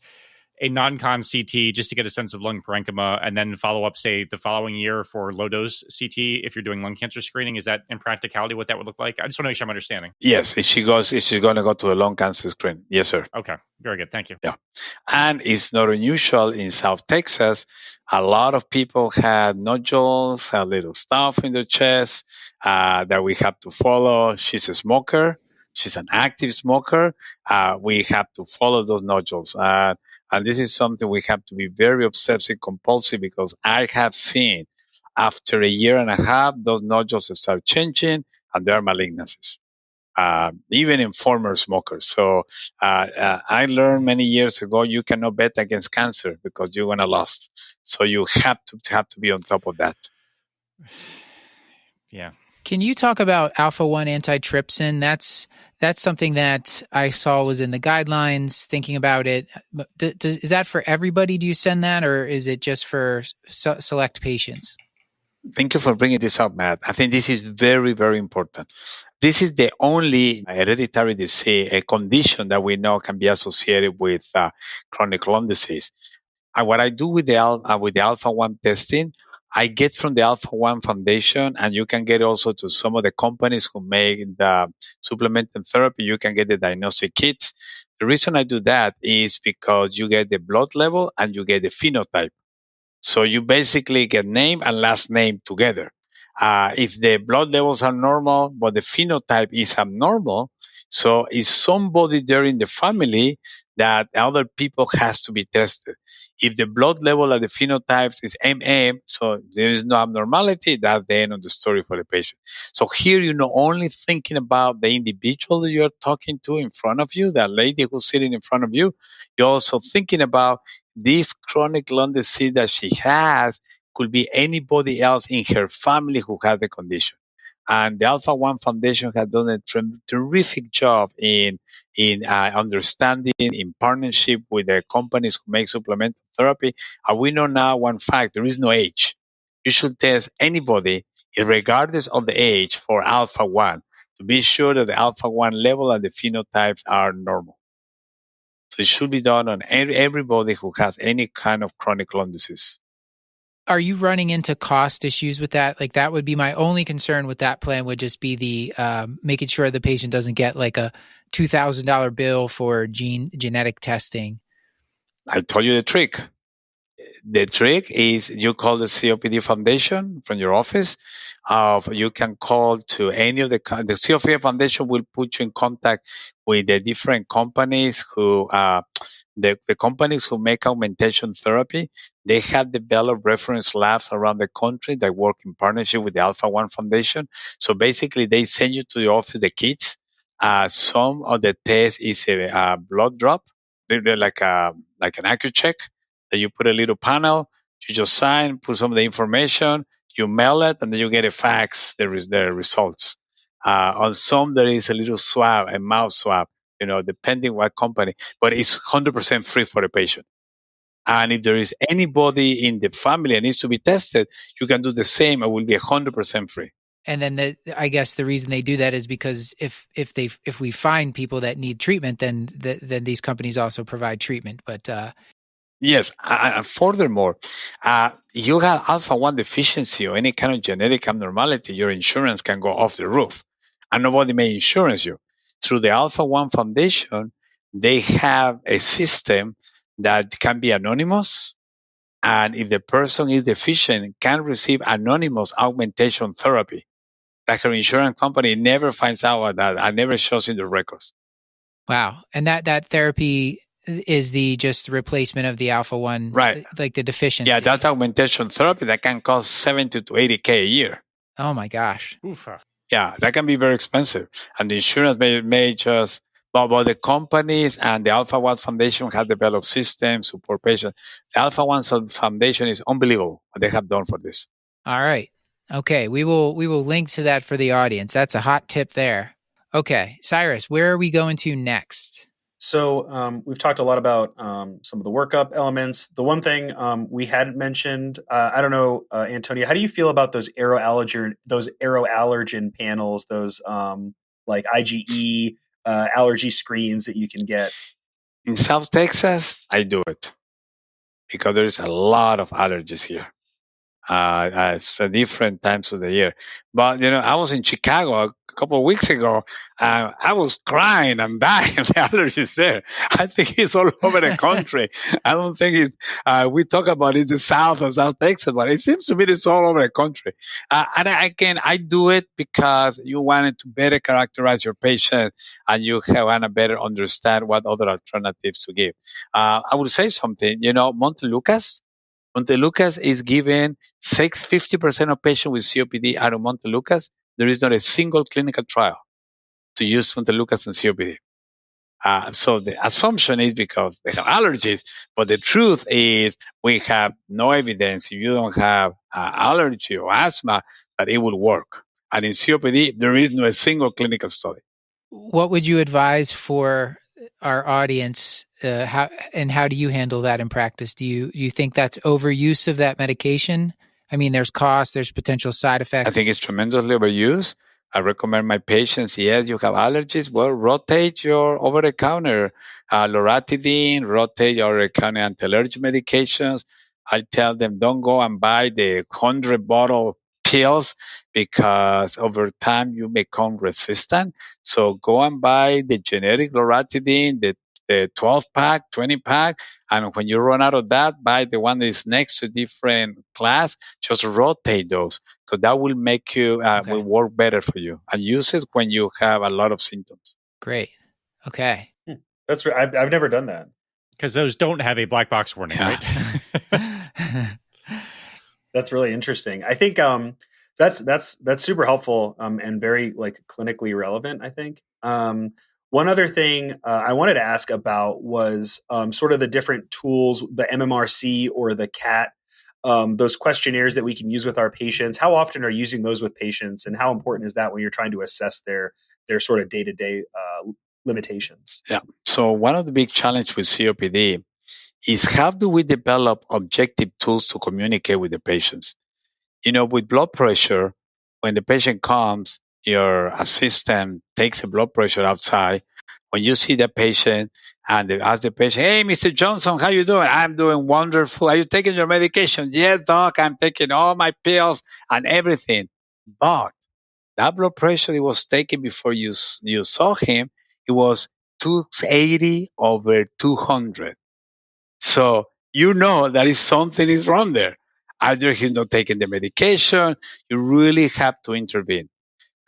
a non-con CT just to get a sense of lung parenchyma, and then follow up, say, the following year for low-dose CT if you're doing lung cancer screening. Is that in practicality what that would look like? I just want to make sure I'm understanding. Yes, if she's going to go to the lung cancer screen. Yes, sir. Okay, very good. Thank you. Yeah. And it's not unusual in South Texas. A lot of people had nodules, a little stuff in their chest that we have to follow. She's a smoker. She's an active smoker. We have to follow those nodules. And this is something we have to be very obsessive compulsive, because I have seen after a year and a half, those nodules start changing and there are malignancies, even in former smokers. So I learned many years ago, you cannot bet against cancer because you're going to lose. So you have to be on top of that. Yeah. Can you talk about One Anti-Trypsin? That's something that I saw was in the guidelines, thinking about it. Is that for everybody? Do you send that, or is it just for select patients? Thank you for bringing this up, Matt. I think this is very, very important. This is the only hereditary disease, a condition that we know can be associated with chronic lung disease. And what I do with the alpha-1 testing, I get from the Alpha-1 Foundation, and you can get also to some of the companies who make the supplemental therapy. You can get the diagnostic kits. The reason I do that is because you get the blood level and you get the phenotype. So you basically get name and last name together. If the blood levels are normal, but the phenotype is abnormal, so is somebody there in the family that other people has to be tested. If the blood level of the phenotypes is MM, so there is no abnormality, that's the end of the story for the patient. So here you're not only thinking about the individual that you're talking to in front of you, that lady who's sitting in front of you, you're also thinking about this chronic lung disease that she has could be anybody else in her family who has the condition. And the Alpha-1 Foundation has done a terrific job in understanding, in partnership with the companies who make supplemental therapy. And we know now one fact, there is no age. You should test anybody, regardless of the age, for Alpha-1 to be sure that the Alpha-1 level and the phenotypes are normal. So it should be done on everybody who has any kind of chronic lung disease. Are you running into cost issues with that? Like, that would be my only concern with that plan, would just be the making sure the patient doesn't get like a $2,000 bill for genetic testing. I told you the trick. The trick is you call the COPD Foundation from your office. You can call to any of the COPD Foundation will put you in contact with the different companies who the companies who make augmentation therapy. They have developed reference labs around the country that work in partnership with the Alpha-1 Foundation. So basically, they send you to the office the kits. Some of the tests is a blood drop, they're like an AccuCheck, that you put a little panel, you just sign, put some of the information, you mail it, and then you get a fax, the results. On some, there is a little swab, a mouth swab, depending what company, but it's 100% free for the patient. And if there is anybody in the family that needs to be tested, you can do the same. It will be 100% free. And then I guess the reason they do that is because if we find people that need treatment, then these companies also provide treatment. But yes, and furthermore, you have alpha-1 deficiency or any kind of genetic abnormality, your insurance can go off the roof, and nobody may insure you. Through the Alpha-1 Foundation, they have a system that can be anonymous, and if the person is deficient, can receive anonymous augmentation therapy. Like her insurance company never finds out about that and never shows in the records. Wow. And that therapy is just the replacement of the alpha-1, right? Like the deficiency. Yeah, that's augmentation therapy that can cost $70,000 to $80,000 a year. Oh my gosh. Oofa. Yeah, that can be very expensive. And the insurance may just, but the companies and the Alpha-1 Foundation have developed systems, support patients. The Alpha-1 Foundation is unbelievable what they have done for this. All right. Okay, we will link to that for the audience. That's a hot tip there. Okay, Cyrus, where are we going to next? So we've talked a lot about some of the workup elements. The one thing we hadn't mentioned, I don't know, Antonio, how do you feel about those Aero allergen panels, those like IgE allergy screens that you can get? In South Texas, I do it because there's a lot of allergies here. It's different times of the year. But, I was in Chicago a couple of weeks ago. I was crying and dying of the allergies there. I think it's all over the country. I don't think we talk about it in the South or South Texas, but it seems to me it's all over the country. And I do it because you wanted to better characterize your patient and you want to better understand what other alternatives to give. I would say something, Montelukast is given 50% of patients with COPD out of Montelukast. There is not a single clinical trial to use Montelukast in COPD. So the assumption is because they have allergies, but the truth is we have no evidence if you don't have allergy or asthma that it will work. And in COPD, there is no single clinical study. What would you advise for our audience? How do you handle that in practice? Do you think that's overuse of that medication? I mean, there's cost, there's potential side effects. I think it's tremendously overused. I recommend my patients, yes, you have allergies, well, rotate your over-the-counter loratadine, rotate your over-the-counter anti-allergy medications. I tell them don't go and buy the 100-bottle pills because over time you become resistant. So go and buy the generic loratadine, the 12-pack, 20-pack, and when you run out of that, buy the one that is next to a different class. Just rotate those. So that will make you, will work better for you. And use it when you have a lot of symptoms. Great. Okay. That's right. I've never done that. Because those don't have a black box warning, right? That's really interesting. I think that's super helpful and very clinically relevant, I think. One other thing I wanted to ask about was sort of the different tools, the MMRC or the CAT, those questionnaires that we can use with our patients. How often are you using those with patients, and how important is that when you're trying to assess their sort of day-to-day limitations? Yeah. So one of the big challenges with COPD is how do we develop objective tools to communicate with the patients? With blood pressure, when the patient comes, your assistant takes the blood pressure outside. When you see the patient and they ask the patient, "Hey, Mr. Johnson, how you doing?" "I'm doing wonderful." "Are you taking your medication?" "Yes, doc, I'm taking all my pills and everything." But that blood pressure it was taken before you saw him, it was 280/200. So that is something is wrong there. Either he's not taking the medication, you really have to intervene.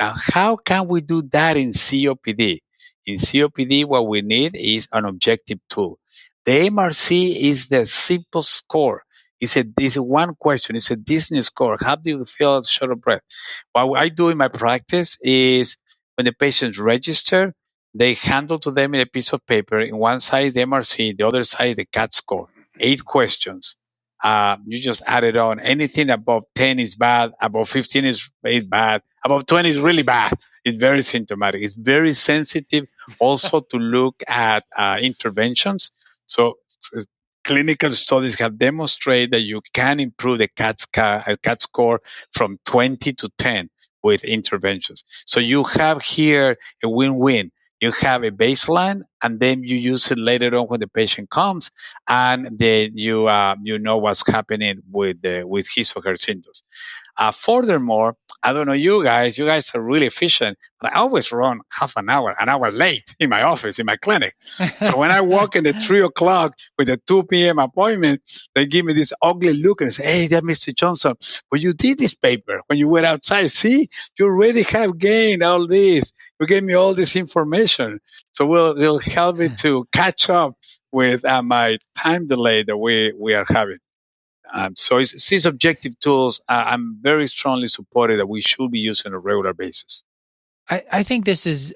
Now, how can we do that in COPD? In COPD, what we need is an objective tool. The MRC is the simple score. It's one question. It's a Disney score. How do you feel short of breath? What I do in my practice is when the patients register, they handle to them in a piece of paper. In one side is the MRC, the other side is the CAT score. 8 questions. You just add it on. Anything above 10 is bad. Above 15 is bad. Above 20 is really bad. It's very symptomatic. It's very sensitive also to look at interventions. So clinical studies have demonstrated that you can improve the CAT score from 20 to 10 with interventions. So you have here a win-win. You have a baseline, and then you use it later on when the patient comes, and then you know what's happening with his or her symptoms. Furthermore, I don't know you guys are really efficient, but I always run an hour late in my office, in my clinic. So when I walk in at 3 o'clock with a 2 p.m. appointment, they give me this ugly look and say, "Hey, there, Mr. Johnson, but you did this paper when you were outside. See, you already have gained all this. You gave me all this information." So it'll help me to catch up with my time delay that we are having. So these objective tools, I'm very strongly supported that we should be using on a regular basis. I think this is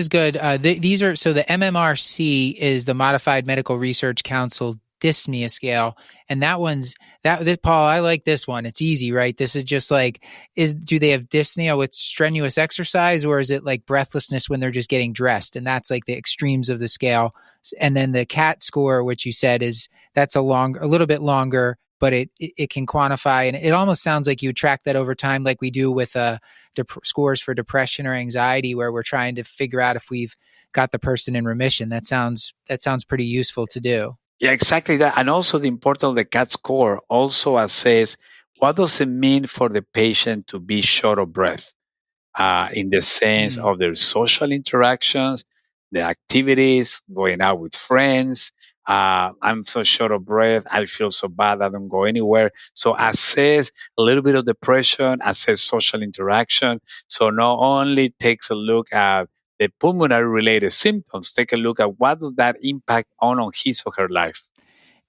good. These are, so the MMRC is the Modified Medical Research Council dyspnea scale, and that Paul, I like this one. It's easy, right? This is just like, do they have dyspnea with strenuous exercise, or is it like breathlessness when they're just getting dressed? And that's like the extremes of the scale. And then the CAT score, which you said that's a little bit longer, but it can quantify, and it almost sounds like you track that over time, like we do with scores for depression or anxiety, where we're trying to figure out if we've got the person in remission. That sounds pretty useful to do. Yeah, exactly that. And also the importance of the CAT score also assess what does it mean for the patient to be short of breath, in the sense of their social interactions, the activities, going out with friends. I'm so short of breath. I feel so bad. I don't go anywhere. So assess a little bit of depression, assess social interaction. So not only takes a look at the pulmonary related symptoms, take a look at what does that impact on his or her life.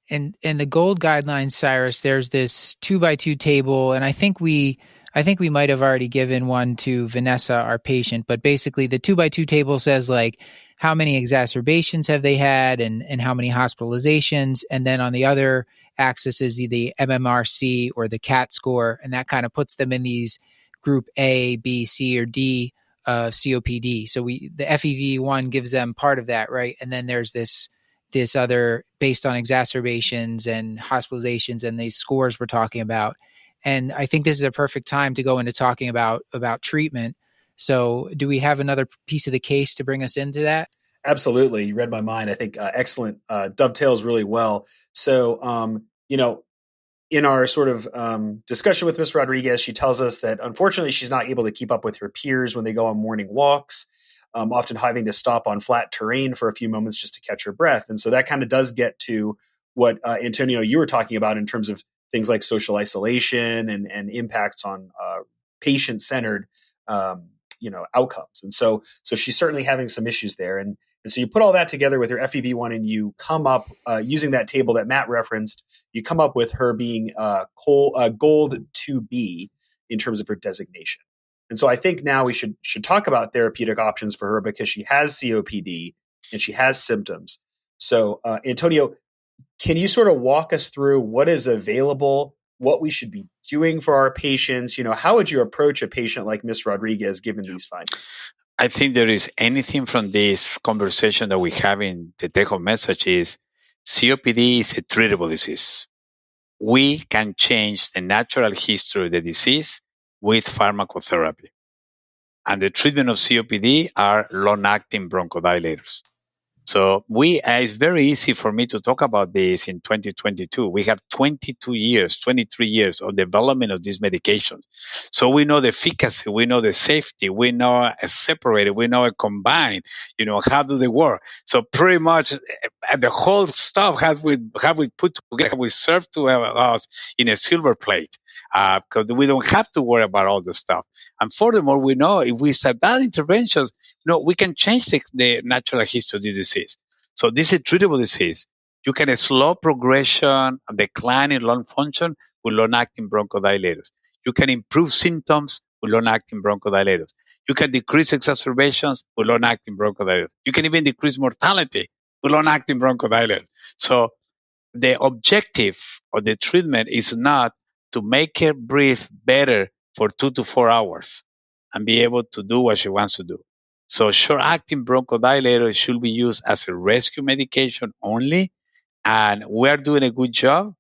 And the GOLD guidelines, Cyrus, there's this 2x2 table, and I think we might have already given one to Vanessa, our patient, but basically the 2x2 table says like how many exacerbations have they had and how many hospitalizations. And then on the other axis is the MMRC or the CAT score, and that kind of puts them in these group A, B, C, or D of COPD. So the FEV1 gives them part of that, right? And then there's this other based on exacerbations and hospitalizations and these scores we're talking about. And I think this is a perfect time to go into talking about treatment. So do we have another piece of the case to bring us into that? Absolutely. You read my mind. I think excellent. Dovetails really well. So, in our sort of discussion with Ms. Rodriguez, she tells us that unfortunately she's not able to keep up with her peers when they go on morning walks, often having to stop on flat terrain for a few moments just to catch her breath. And so that kind of does get to what, Antonio, you were talking about in terms of things like social isolation and impacts on patient-centered outcomes. And so she's certainly having some issues there. And so you put all that together with her FEV1 and you come up, using that table that Matt referenced, you come up with her being GOLD 2B in terms of her designation. And so I think now we should talk about therapeutic options for her because she has COPD and she has symptoms. So Antonio, can you sort of walk us through what is available, what we should be doing for our patients? How would you approach a patient like Ms. Rodriguez given these findings? I think there is anything from this conversation that we have in the take-home message is COPD is a treatable disease. We can change the natural history of the disease with pharmacotherapy. And the treatment of COPD are long-acting bronchodilators. So it's very easy for me to talk about this in 2022. We have 23 years of development of these medications. So we know the efficacy, we know the safety, we know a separated, we know a combined, how do they work? So pretty much the whole stuff have we put together, we serve to us in a silver plate. Because we don't have to worry about all the stuff. And furthermore, we know if we start that interventions, we can change the natural history of this disease. So this is a treatable disease. You can slow progression, decline in lung function with long-acting bronchodilators. You can improve symptoms with long-acting bronchodilators. You can decrease exacerbations with long-acting bronchodilators. You can even decrease mortality with long-acting bronchodilators. So the objective of the treatment is not to make her breathe better for 2 to 4 hours and be able to do what she wants to do. So short-acting bronchodilator should be used as a rescue medication only and we're doing a good job.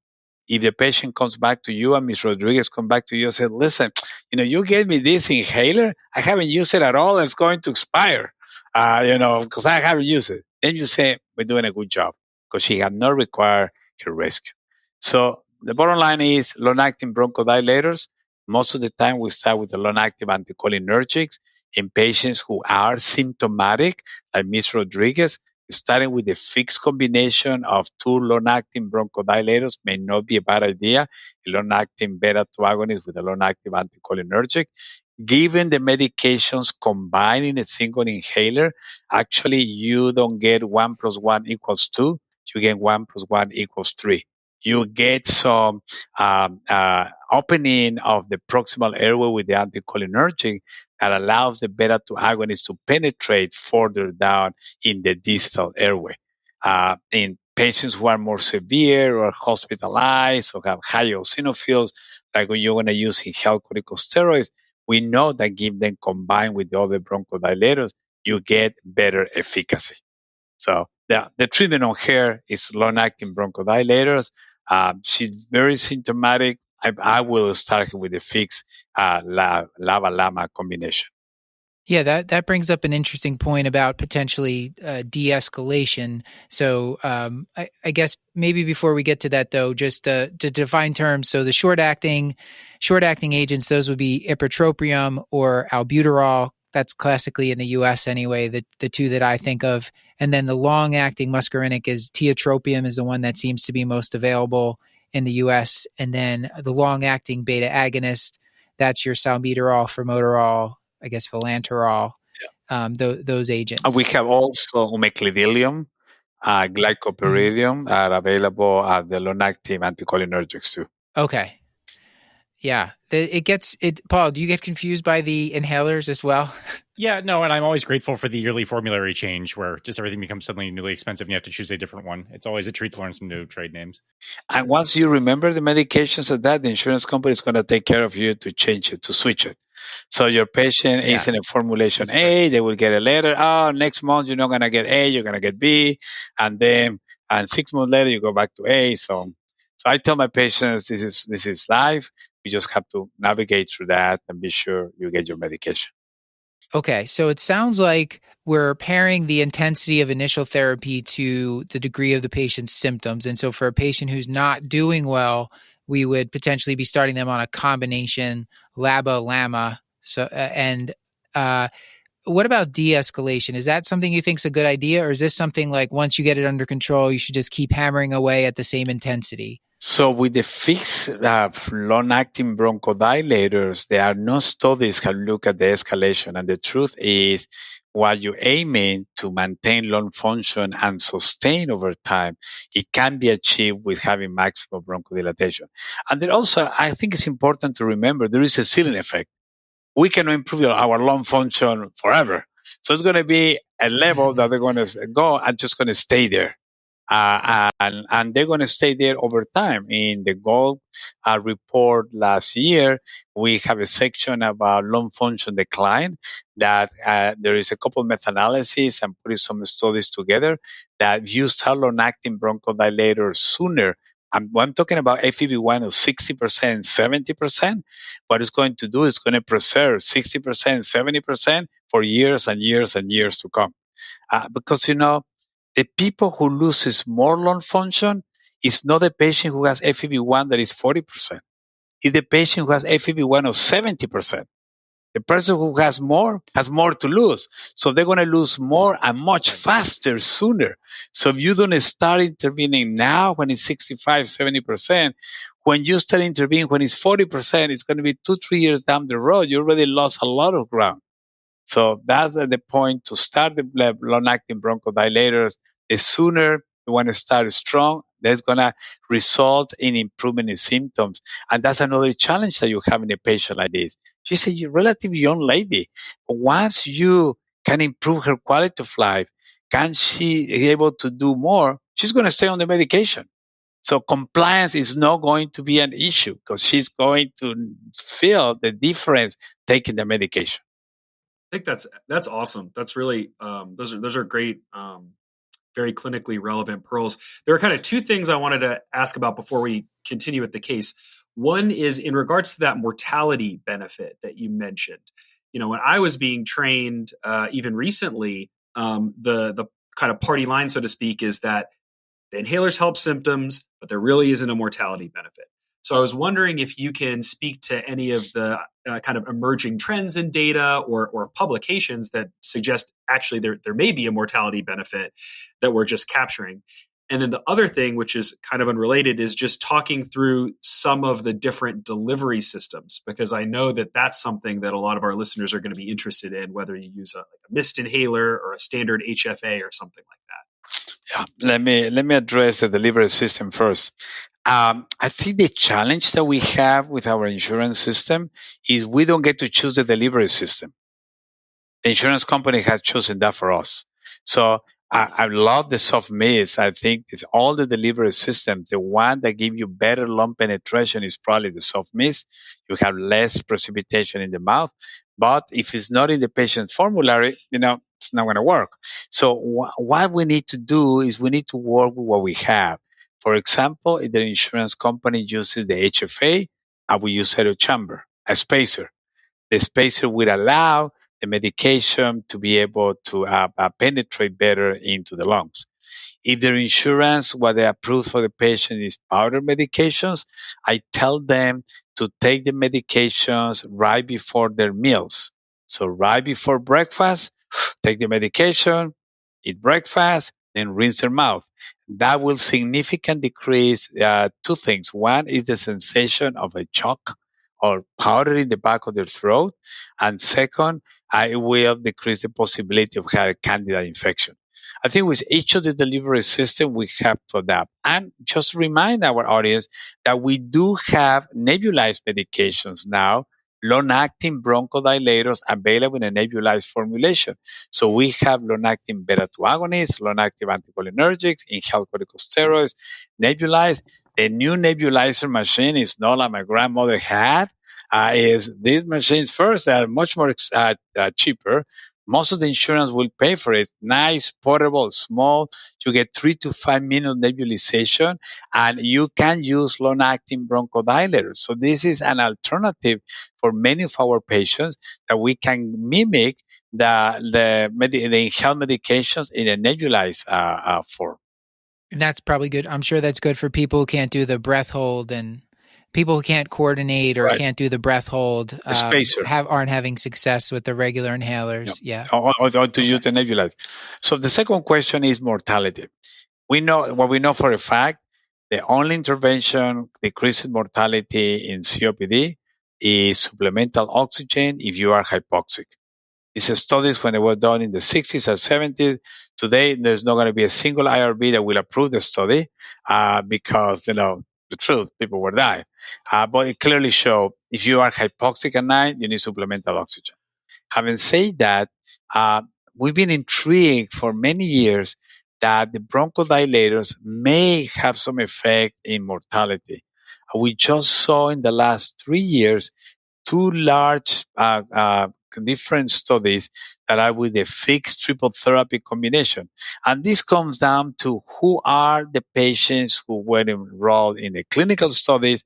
If the patient comes back to you and Ms. Rodriguez come back to you and said, listen, you gave me this inhaler. I haven't used it at all. It's going to expire, because I haven't used it. Then you say, we're doing a good job because she had not required her rescue. So the bottom line is long-acting bronchodilators. Most of the time we start with the long-acting anticholinergics in patients who are symptomatic, like Ms. Rodriguez. Starting with the fixed combination of two long-acting bronchodilators may not be a bad idea. A long-acting beta-2 agonist with a long-acting anticholinergic. Given the medications combined in a single inhaler, actually you don't get 1 + 1 = 2. You get 1 + 1 = 3. You get some opening of the proximal airway with the anticholinergic that allows the beta-2 agonist to penetrate further down in the distal airway. In patients who are more severe or hospitalized or have high eosinophils, like when you're going to use inhaled corticosteroids, we know that give them combined with the other bronchodilators, you get better efficacy. So the treatment on her is long-acting bronchodilators. She's very symptomatic. I will start with the fixed LAVA-LAMA combination. Yeah, that brings up an interesting point about potentially de-escalation. So I guess maybe before we get to that, though, just to define terms. So the short-acting agents, those would be ipratropium or albuterol. That's classically in the U.S. anyway, the two that I think of. And then the long-acting muscarinic is tiotropium is the one that seems to be most available in the U.S. And then the long-acting beta agonist, that's your salmeterol, formoterol, I guess vilanterol, those agents. We have also umeclidilium, glycopyridium are available at the long-acting anticholinergics too. Okay. Yeah. Paul, do you get confused by the inhalers as well? Yeah, no, and I'm always grateful for the yearly formulary change where just everything becomes suddenly newly expensive and you have to choose a different one. It's always a treat to learn some new trade names. And once you remember the medications of that, the insurance company is going to take care of you to change it, to switch it. So your patient is in a formulation A, they will get a letter. Oh, next month you're not going to get A, you're going to get B. And 6 months later, you go back to A. So I tell my patients, this is life. You just have to navigate through that and be sure you get your medication. Okay, so it sounds like we're pairing the intensity of initial therapy to the degree of the patient's symptoms. And so for a patient who's not doing well, we would potentially be starting them on a combination LABA-LAMA. So, what about de-escalation? Is that something you think is a good idea? Or is this something like once you get it under control, you should just keep hammering away at the same intensity? So with the fixed long-acting bronchodilators, there are no studies that look at the escalation. And the truth is, while you're aiming to maintain lung function and sustain over time, it can be achieved with having maximum bronchodilation. And then also, I think it's important to remember there is a ceiling effect. We cannot improve our lung function forever. So it's going to be a level that they're going to go and just going to stay there. And they're going to stay there over time. In the Gorth report last year, we have a section about lung function decline that there is a couple of meta-analyses and putting some studies together that you start long-acting bronchodilators sooner. I'm talking about FEV1 of 60%, 70%. What it's going to do is going to preserve 60%, 70% for years and years and years to come. Because, the people who loses more lung function is not the patient who has FEV1 that is 40%. It's the patient who has FEV1 of 70%. The person who has more to lose. So they're going to lose more and much faster sooner. So if you don't start intervening now when it's 65, 70%, when you start intervening when it's 40%, it's going to be 2-3 years down the road. You already lost a lot of ground. So that's the point to start the long-acting bronchodilators. The sooner you want to start strong, that's going to result in improvement in symptoms. And that's another challenge that you have in a patient like this. She's a relatively young lady. Once you can improve her quality of life, can she be able to do more? She's going to stay on the medication. So compliance is not going to be an issue because she's going to feel the difference taking the medication. I think that's awesome. That's really those are great very clinically relevant pearls. There are kind of two things I wanted to ask about before we continue with the case. One is in regards to that mortality benefit that you mentioned. When I was being trained, even recently, the kind of party line, so to speak, is that the inhalers help symptoms, but there really isn't a mortality benefit. So I was wondering if you can speak to any of the kind of emerging trends in data or publications that suggest actually there may be a mortality benefit that we're just capturing. And then the other thing, which is kind of unrelated, is just talking through some of the different delivery systems, because I know that that's something that a lot of our listeners are going to be interested in, whether you use a mist inhaler or a standard HFA or something like that. Yeah, let me address the delivery system first. I think the challenge that we have with our insurance system is we don't get to choose the delivery system. The insurance company has chosen that for us. So I love the soft mist. I think it's all the delivery systems. The one that gives you better lung penetration is probably the soft mist. You have less precipitation in the mouth. But if it's not in the patient's formulary, it's not going to work. So what we need to do is we need to work with what we have. For example, if the insurance company uses the HFA, I will use Aero chamber, a spacer. The spacer will allow the medication to be able to penetrate better into the lungs. If their insurance, what they approve for the patient is powder medications, I tell them to take the medications right before their meals. So right before breakfast, take the medication, eat breakfast, then rinse their mouth. That will significantly decrease two things. One is the sensation of a choke or powder in the back of their throat. And second, it will decrease the possibility of having candida infection. I think with each of the delivery system, we have to adapt. And just remind our audience that we do have nebulized medications now, long-acting bronchodilators available in a nebulized formulation. So we have long-acting beta-2 agonists, long-acting anticholinergics, inhaled corticosteroids, nebulized. The new nebulizer machine is not like my grandmother had. Is these machines first are much more cheaper. Most of the insurance will pay for it. Nice, portable, small. You get 3 to 5 minute nebulization, and you can use long-acting bronchodilators. So this is an alternative for many of our patients that we can mimic the inhaled medications in a nebulized form. And that's probably good. I'm sure that's good for people who can't do the breath hold and people who can't coordinate or can't do the breath hold aren't having success with the regular inhalers. Yeah. Or to use the nebulizer. So the second question is mortality. We know for a fact, the only intervention decreasing mortality in COPD is supplemental oxygen if you are hypoxic. These studies, when they were done in the 60s or 70s, today there's not going to be a single IRB that will approve the study because, the truth, people will die. But it clearly showed if you are hypoxic at night, you need supplemental oxygen. Having said that, we've been intrigued for many years that the bronchodilators may have some effect in mortality. We just saw in the last 3 years 2 large different studies that are with a fixed triple therapy combination. And this comes down to who are the patients who were enrolled in the clinical studies,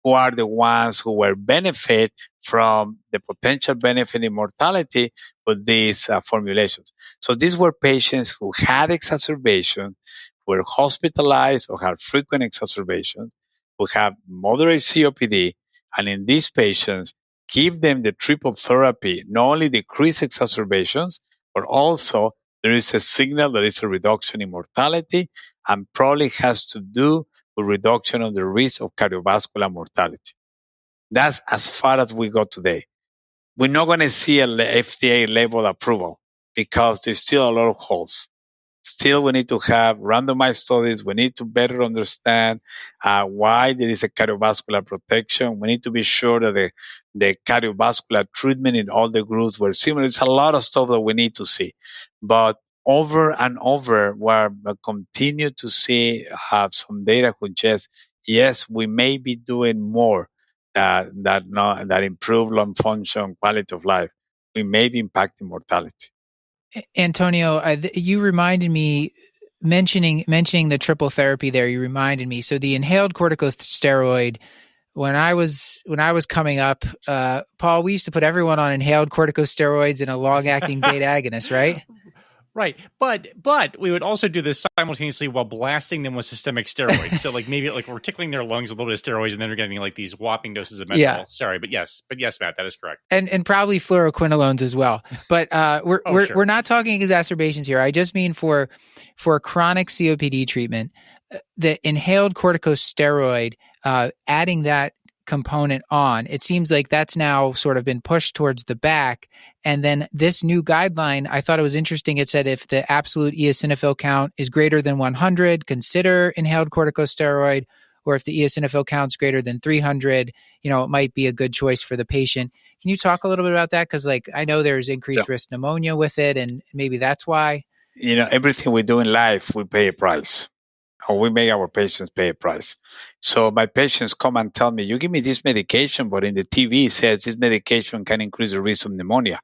who are the ones who were benefit from the potential benefit in mortality with these formulations. So these were patients who had exacerbation, were hospitalized or had frequent exacerbations, who have moderate COPD, and in these patients, give them the triple therapy, not only decrease exacerbations, but also there is a signal that is a reduction in mortality and probably has to do with reduction of the risk of cardiovascular mortality. That's as far as we go today. We're not going to see a FDA label approval because there's still a lot of holes. Still, we need to have randomized studies. We need to better understand why there is a cardiovascular protection. We need to be sure that the cardiovascular treatment in all the groups were similar. It's a lot of stuff that we need to see. But over and over, we're continue to see some data which says, yes, we may be doing more that improve lung function, quality of life. We may be impacting mortality. Antonio, you reminded me mentioning the triple therapy there, you reminded me. So the inhaled corticosteroid, when I was coming up, Paul, we used to put everyone on inhaled corticosteroids and a long-acting beta agonist, right? Right. But we would also do this simultaneously while blasting them with systemic steroids. So like maybe like we're tickling their lungs with a little bit of steroids and then they're getting like these whopping doses of methanol. Yeah. Sorry, but yes, Matt, that is correct. And probably fluoroquinolones as well. But we're not talking exacerbations here. I just mean for chronic COPD treatment, the inhaled corticosteroid, adding that component on, it seems like that's now sort of been pushed towards the back. And then this new guideline, I thought it was interesting. It said if the absolute eosinophil count is greater than 100, consider inhaled corticosteroid, or if the eosinophil count's greater than 300, it might be a good choice for the patient. Can you talk a little bit about that? Because I know there's increased risk pneumonia with it, and maybe that's why. Everything we do in life, we pay a price. Or we make our patients pay a price. So my patients come and tell me, you give me this medication, but in the TV it says this medication can increase the risk of pneumonia.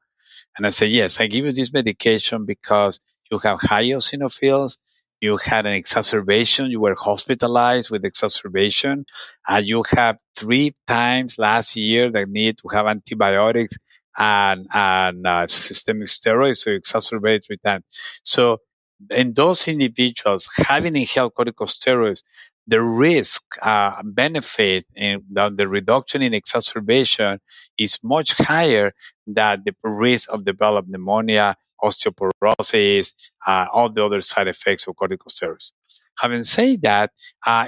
And I say, yes, I give you this medication because you have high eosinophils, you had an exacerbation, you were hospitalized with exacerbation, and you have 3 times last year that need to have antibiotics and systemic steroids, so you exacerbate 3 times. So in those individuals having inhaled corticosteroids, the risk benefit in the reduction in exacerbation is much higher than the risk of developing pneumonia, osteoporosis, all the other side effects of corticosteroids. Having said that,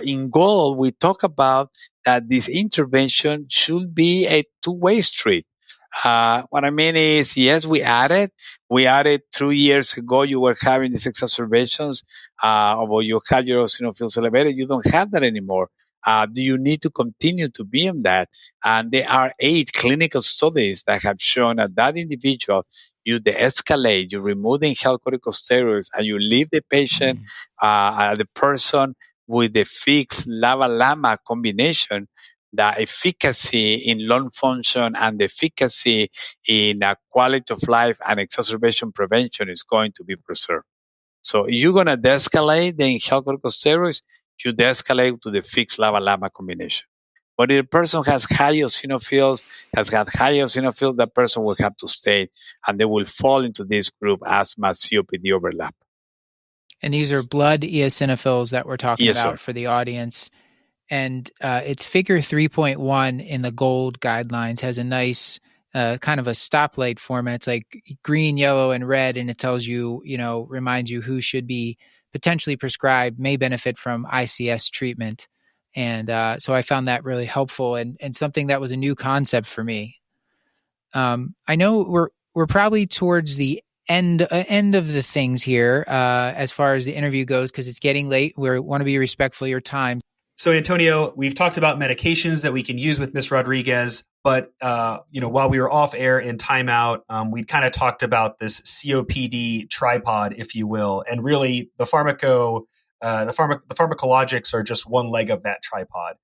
in goal, we talk about that this intervention should be a two-way street. What I mean is, yes, we added 2 years ago, you were having these exacerbations, or you had your eosinophils elevated, you don't have that anymore. Do you need to continue to be on that? And there are 8 clinical studies that have shown that individual, you de-escalate, you remove the inhaled corticosteroids, and you leave the patient, the person with the fixed LAMA combination, the efficacy in lung function and the efficacy in quality of life and exacerbation prevention is going to be preserved. So you're going to de-escalate the inhaled corticosteroids, you de-escalate to the fixed LAMA combination. But if a person has high eosinophils, that person will have to stay, and they will fall into this group asthma, COPD overlap. And these are blood eosinophils that we're talking about, sir. For the audience. And it's figure 3.1 in the GOLD guidelines, has a nice kind of a stoplight format. It's like green, yellow, and red, and it tells you, reminds you who should be potentially prescribed, may benefit from ICS treatment. And so I found that really helpful and something that was a new concept for me. I know we're probably towards the end of the things here as far as the interview goes, because it's getting late. We want to be respectful of your time. So, Antonio, we've talked about medications that we can use with Ms. Rodriguez, but while we were off air in timeout, we kind of talked about this COPD tripod, if you will, and really the pharmacologics are just one leg of that tripod.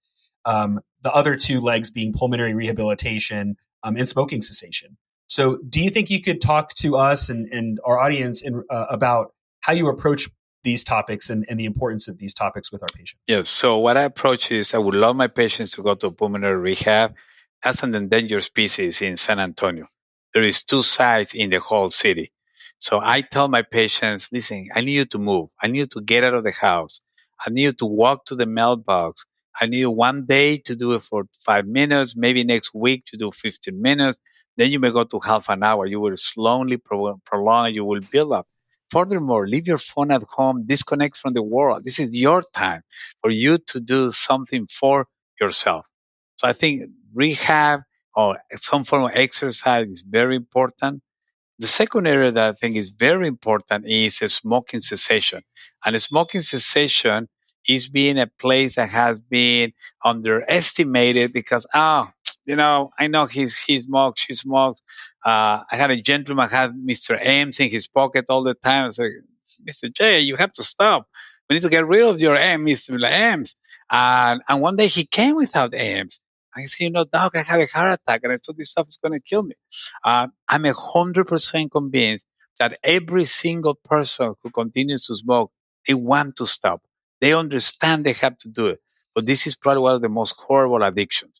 The other 2 legs being pulmonary rehabilitation and smoking cessation. So, do you think you could talk to us and our audience about how you approach these topics and the importance of these topics with our patients? Yes. So what I approach is I would love my patients to go to pulmonary rehab. That's an endangered species in San Antonio. There is 2 sites in the whole city. So I tell my patients, listen, I need you to move. I need you to get out of the house. I need you to walk to the mailbox. I need you one day to do it for 5 minutes, maybe next week to do 15 minutes. Then you may go to half an hour. You will slowly prolong, you will build up. Furthermore, leave your phone at home, disconnect from the world. This is your time for you to do something for yourself. So I think rehab or some form of exercise is very important. The second area that I think is very important is a smoking cessation. And a smoking cessation is being a place that has been underestimated because, I know he smokes, she smokes. I had a gentleman had Mr. Ames in his pocket all the time. I said, Mr. J, you have to stop. We need to get rid of your Mr. Ames. And one day he came without Ames. I said, doc, I have a heart attack and I thought this stuff is going to kill me. I'm 100% convinced that every single person who continues to smoke They want to stop. They understand they have to do it. But this is probably one of the most horrible addictions.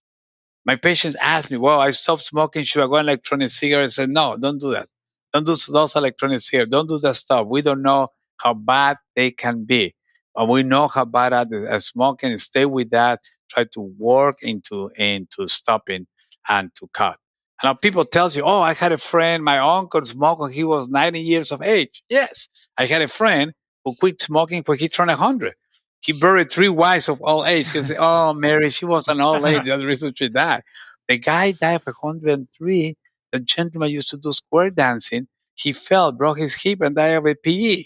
My patients ask me, well, I stopped smoking. Should I go on electronic cigarettes? I said, no, don't do that. Don't do those electronic cigarettes. Don't do that stuff. We don't know how bad they can be. But we know how bad smoking. Stay with that. Try to work into stopping and to cut. And now people tells you, oh, I had a friend, my uncle smoked when he was 90 years of age. Yes, I had a friend who quit smoking when he turned 100. He buried three wives of old age. He said, oh, Mary, she was an old lady. That's the reason she died. The guy died of 103. The gentleman used to do square dancing. He fell, broke his hip, and died of a PE.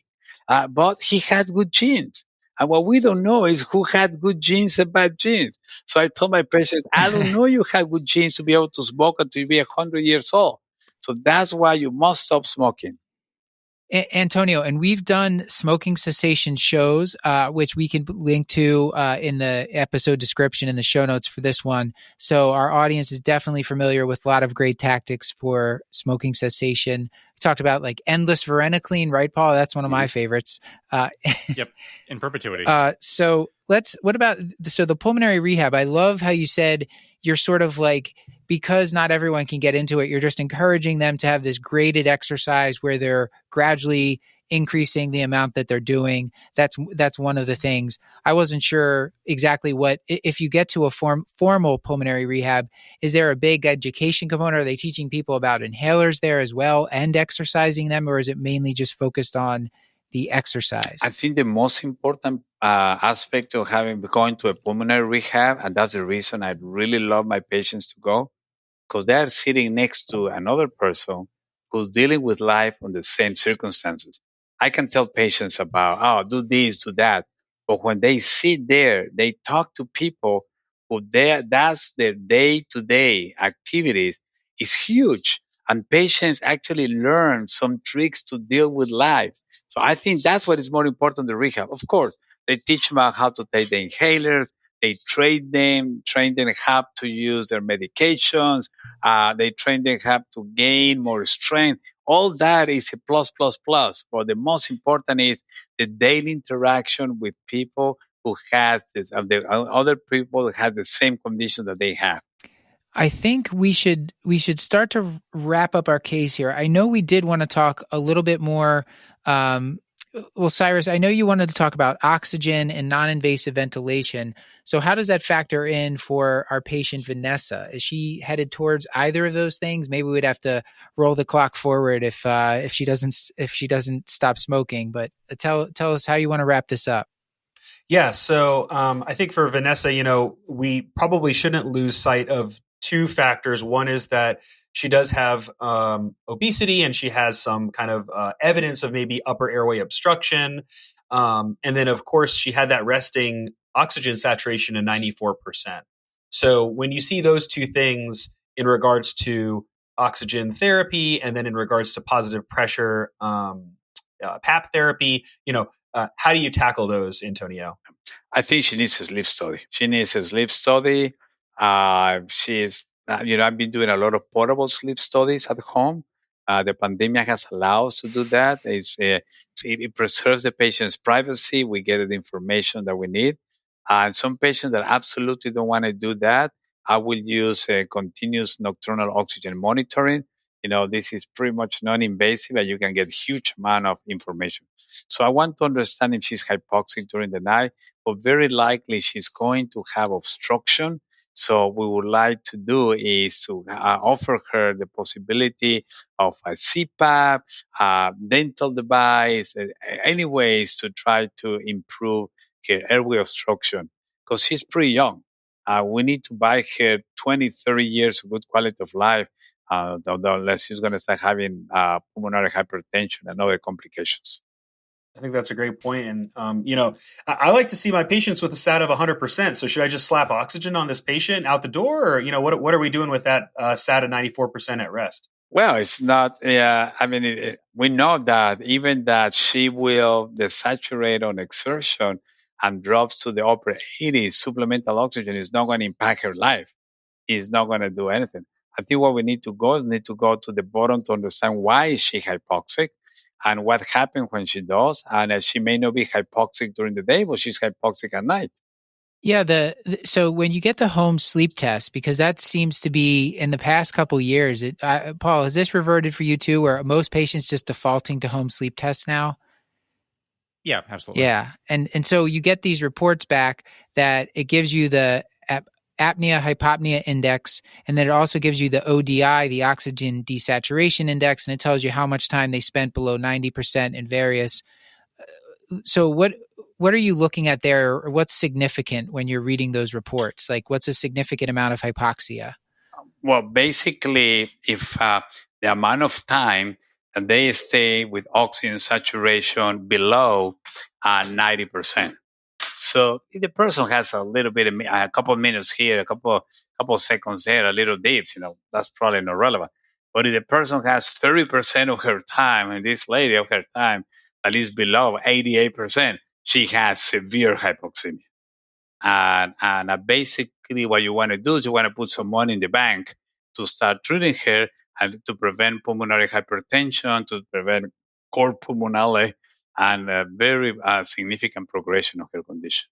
But he had good genes. And what we don't know is who had good genes and bad genes. So I told my patients, I don't know you had good genes to be able to smoke until you be 100 years old. So that's why you must stop smoking. Antonio, and we've done smoking cessation shows, which we can link to in the episode description in the show notes for this one. So our audience is definitely familiar with a lot of great tactics for smoking cessation. We talked about like endless varenicline, right, Paul? That's one of my favorites. Yep, in perpetuity. So the pulmonary rehab? I love how you said you're sort of like, because not everyone can get into it, you're just encouraging them to have this graded exercise where they're gradually increasing the amount that they're doing. That's one of the things. I wasn't sure exactly what, if you get to a formal pulmonary rehab, is there a big education component? Are they teaching people about inhalers there as well and exercising them, or is it mainly just focused on the exercise? I think the most important aspect of going to a pulmonary rehab, and that's the reason I really love my patients to go, because they are sitting next to another person who's dealing with life on the same circumstances. I can tell patients about, oh, do this, do that. But when they sit there, they talk to people who that's their day-to-day activities is huge. And patients actually learn some tricks to deal with life. So I think that's what is more important than rehab. Of course, they teach them how to take the inhalers. They train them how to use their medications. They train them how to gain more strength. All that is a plus, plus, plus. But the most important is the daily interaction with people who has this, the other people who have the same condition that they have. I think we should start to wrap up our case here. I know we did want to talk a little bit more. Well, Cyrus, I know you wanted to talk about oxygen and non-invasive ventilation. So how does that factor in for our patient Vanessa? Is she headed towards either of those things? Maybe we'd have to roll the clock forward if she doesn't stop smoking. But tell us how you want to wrap this up. Yeah, so I think for Vanessa, we probably shouldn't lose sight of two factors. One is that she does have obesity and she has some kind of evidence of maybe upper airway obstruction. And then, of course, she had that resting oxygen saturation of 94%. So when you see those two things in regards to oxygen therapy and then in regards to positive pressure PAP therapy, how do you tackle those, Antonio? I think she needs a sleep study. I've been doing a lot of portable sleep studies at home. The pandemic has allowed us to do that. It preserves the patient's privacy. We get the information that we need. And some patients that absolutely don't want to do that, I will use continuous nocturnal oxygen monitoring. This is pretty much non-invasive and you can get huge amount of information. So I want to understand if she's hypoxic during the night, but very likely she's going to have obstruction. So what we would like to do is to offer her the possibility of a CPAP, dental device, any ways to try to improve her airway obstruction because she's pretty young. We need to buy her 20, 30 years of good quality of life, unless she's going to start having pulmonary hypertension and other complications. I think that's a great point. And, I like to see my patients with a SAT of 100%. So should I just slap oxygen on this patient out the door? Or, what are we doing with that SAT of 94% at rest? Well, it's not, we know that even that she will desaturate on exertion and drops to the upper 80s, supplemental oxygen is not going to impact her life. It's not going to do anything. I think what we need to go to the bottom to understand why is she hypoxic. and what happens when she does. And she may not be hypoxic during the day, but she's hypoxic at night. Yeah, so when you get the home sleep test, because that seems to be in the past couple years, Paul, has this reverted for you too, where most patients just defaulting to home sleep tests now? Yeah, absolutely. Yeah, and so you get these reports back that it gives you the apnea hypopnea index, and then it also gives you the ODI, the oxygen desaturation index, and it tells you how much time they spent below 90% in various. So what are you looking at there, or what's significant when you're reading those reports? Like, what's a significant amount of hypoxia? Well, basically, if the amount of time that they stay with oxygen saturation below 90%. So if the person has a little bit, a couple of minutes here, a couple of seconds there, a little dips, that's probably not relevant. But if the person has 30% of her time, and this lady of her time at least below 88%, she has severe hypoxemia. And basically what you want to do is you want to put some money in the bank to start treating her and to prevent pulmonary hypertension, to prevent cor pulmonale, and a very significant progression of her condition.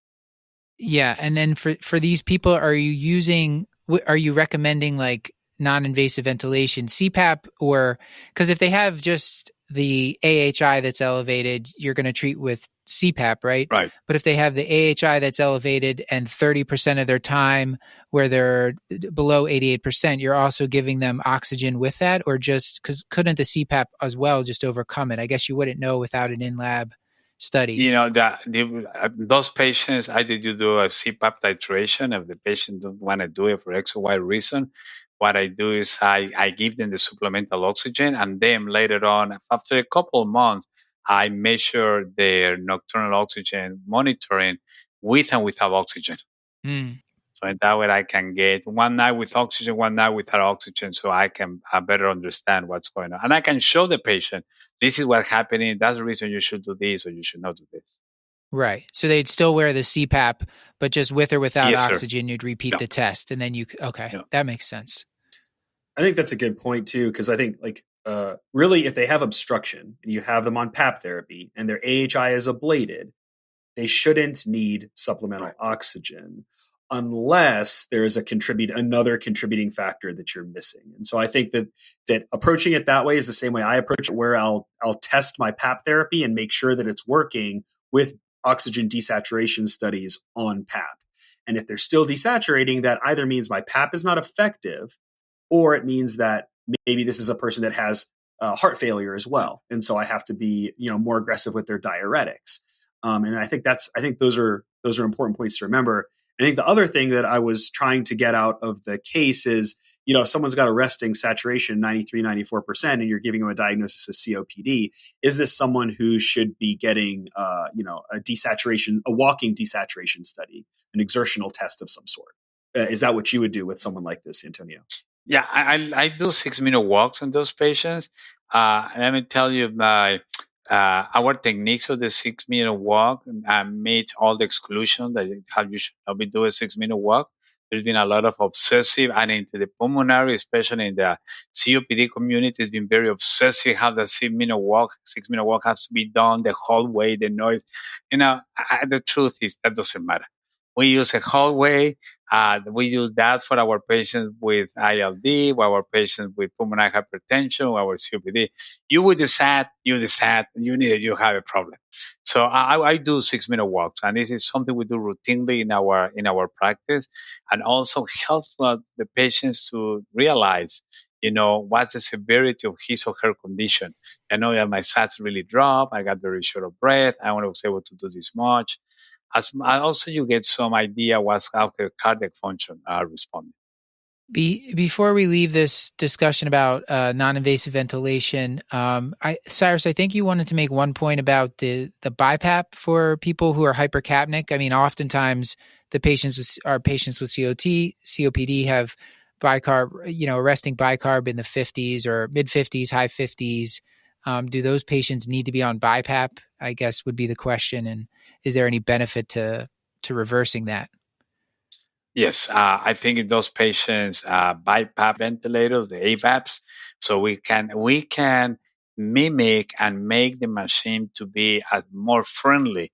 Yeah, and then for these people, are you recommending like non-invasive ventilation, CPAP, or because if they have just the AHI that's elevated, you're going to treat with CPAP, right? Right. But if they have the AHI that's elevated and 30% of their time where they're below 88%, you're also giving them oxygen with that, or just because couldn't the CPAP as well just overcome it? I guess you wouldn't know without an in-lab study. Those patients, either you do a CPAP titration if the patient don't want to do it for X or Y reason. What I do is I give them the supplemental oxygen, and then later on, after a couple of months, I measure their nocturnal oxygen monitoring with and without oxygen. Mm. So in that way, I can get one night with oxygen, one night without oxygen, so I can better understand what's going on. And I can show the patient, this is what's happening. That's the reason you should do this or you should not do this. Right. So they'd still wear the CPAP, but just with or without Yes, sir. oxygen, you'd repeat Yeah. the test. And then that makes sense. I think that's a good point too, because I think really if they have obstruction and you have them on PAP therapy and their AHI is ablated, they shouldn't need supplemental oxygen unless there is another contributing factor that you're missing. And so I think that approaching it that way is the same way I approach it, where I'll test my PAP therapy and make sure that it's working with oxygen desaturation studies on PAP. And if they're still desaturating, that either means my PAP is not effective, or it means that maybe this is a person that has heart failure as well. And so I have to be, more aggressive with their diuretics. And I think those are important points to remember. I think the other thing that I was trying to get out of the case is, if someone's got a resting saturation 93, 94%, and you're giving them a diagnosis of COPD, is this someone who should be getting, a walking desaturation study, an exertional test of some sort? Is that what you would do with someone like this, Antonio? Yeah, I do 6-minute walks on those patients. Let me tell you, our techniques of the 6-minute walk meet all the exclusion that how you should not be doing a 6-minute walk. There's been a lot of obsessive, and into the pulmonary, especially in the COPD community, has been very obsessive how the 6-minute walk has to be done the whole way, the noise. The truth is that doesn't matter. We use a hallway. We use that for our patients with ILD, for our patients with pulmonary hypertension, our COPD. You decide, you have a problem. So I do 6-minute walks, and this is something we do routinely in our practice, and also helps the patients to realize, what's the severity of his or her condition. I know that my SATs really drop. I got very short of breath. I was able to do this much. Also, you get some idea how the cardiac function are responding. Before we leave this discussion about non-invasive ventilation, Cyrus, I think you wanted to make one point about the BiPAP for people who are hypercapnic. I mean, oftentimes the patients with COPD have bicarb, resting bicarb in the 50s or mid 50s, high 50s. Do those patients need to be on BiPAP? I guess would be the question. And is there any benefit to reversing that? Yes, I think in those patients, BiPAP ventilators, the AVAPs, so we can mimic and make the machine to be more friendly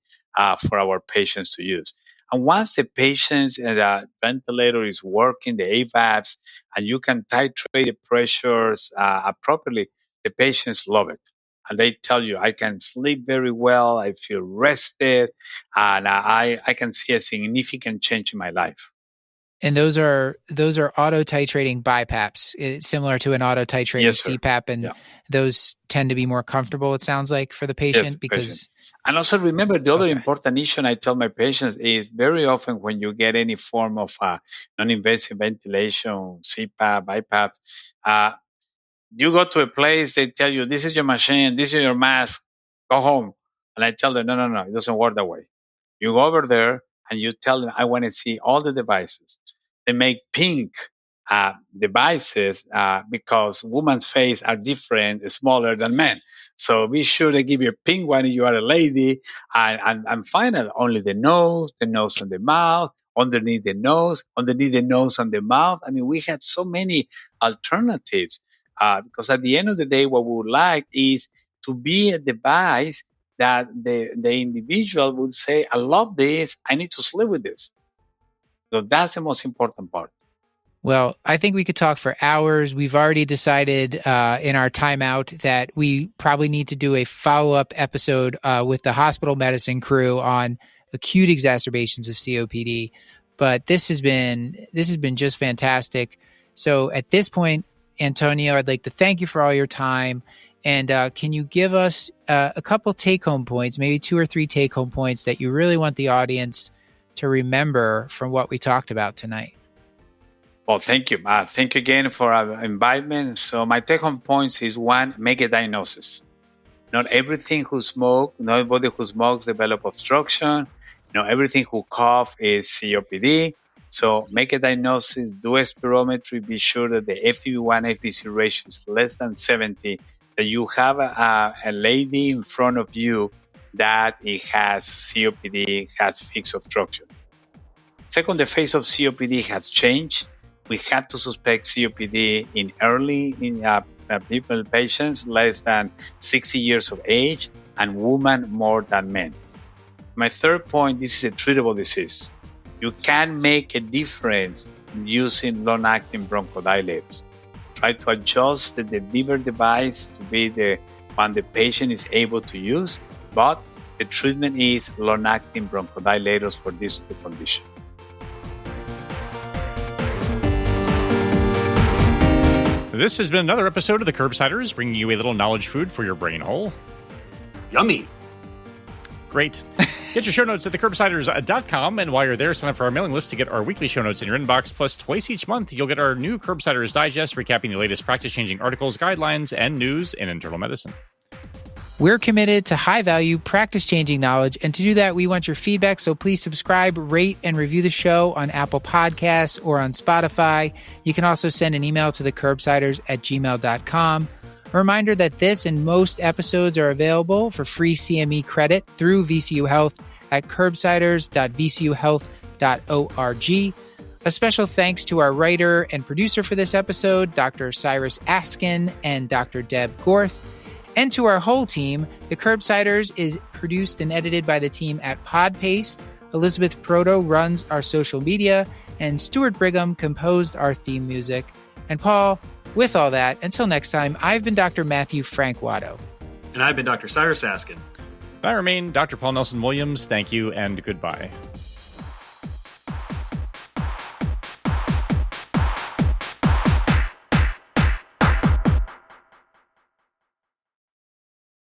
for our patients to use. And once the patient's ventilator is working, the AVAPs, and you can titrate the pressures appropriately, the patients love it. And they tell you, I can sleep very well, I feel rested, and I can see a significant change in my life. And those are auto titrating BiPAPs, similar to an auto titrating CPAP, and those tend to be more comfortable, it sounds like, for the patient because. And also remember the other important issue I tell my patients is very often when you get any form of non-invasive ventilation, CPAP, BiPAP, you go to a place, they tell you, this is your machine, this is your mask, go home. And I tell them, no, it doesn't work that way. You go over there and you tell them, I want to see all the devices. They make pink devices because women's face are different, smaller than men. So be sure they give you a pink one if you are a lady, and find out only the nose on the mouth, underneath the nose on the mouth. I mean, we have so many alternatives because at the end of the day, what we would like is to be a device that the individual would say, I love this, I need to sleep with this. So that's the most important part. Well, I think we could talk for hours. We've already decided in our timeout that we probably need to do a follow-up episode with the hospital medicine crew on acute exacerbations of COPD. But this has been just fantastic. So at this point, Antonio, I'd like to thank you for all your time. And can you give us a couple take-home points, maybe 2 or 3 take-home points that you really want the audience to remember from what we talked about tonight? Well, thank you. Thank you again for our invitement. So my take-home points is 1, make a diagnosis. Not everything who smoke, not everybody who smokes develop obstruction. Not everything who cough is COPD. So make a diagnosis, do a spirometry, be sure that the FEV1 FVC ratio is less than 70, that you have a lady in front of you that it has COPD, has fixed obstruction. Second, the face of COPD has changed. We have to suspect COPD in patients less than 60 years of age and women more than men. My third point, this is a treatable disease. You can make a difference using long-acting bronchodilators. Try to adjust the delivery device to be the one the patient is able to use, but the treatment is long-acting bronchodilators for this condition. This has been another episode of the Curbsiders, bringing you a little knowledge food for your brain hole. Yummy. Great. Get your show notes at thecurbsiders.com, and while you're there, sign up for our mailing list to get our weekly show notes in your inbox. Plus, twice each month, you'll get our new Curbsiders Digest, recapping the latest practice-changing articles, guidelines, and news in internal medicine. We're committed to high-value, practice-changing knowledge, and to do that, we want your feedback, so please subscribe, rate, and review the show on Apple Podcasts or on Spotify. You can also send an email to thecurbsiders@gmail.com. A reminder that this and most episodes are available for free CME credit through VCU Health at curbsiders.vcuhealth.org. A special thanks to our writer and producer for this episode, Dr. Cyrus Askin and Dr. Deb Gorth. And to our whole team, The Curbsiders is produced and edited by the team at PodPaste. Elizabeth Proto runs our social media, and Stuart Brigham composed our theme music. And Paul, with all that, until next time, I've been Dr. Matthew Frank Watto. And I've been Dr. Cyrus Askin. I remain Dr. Paul Nelson Williams. Thank you and goodbye.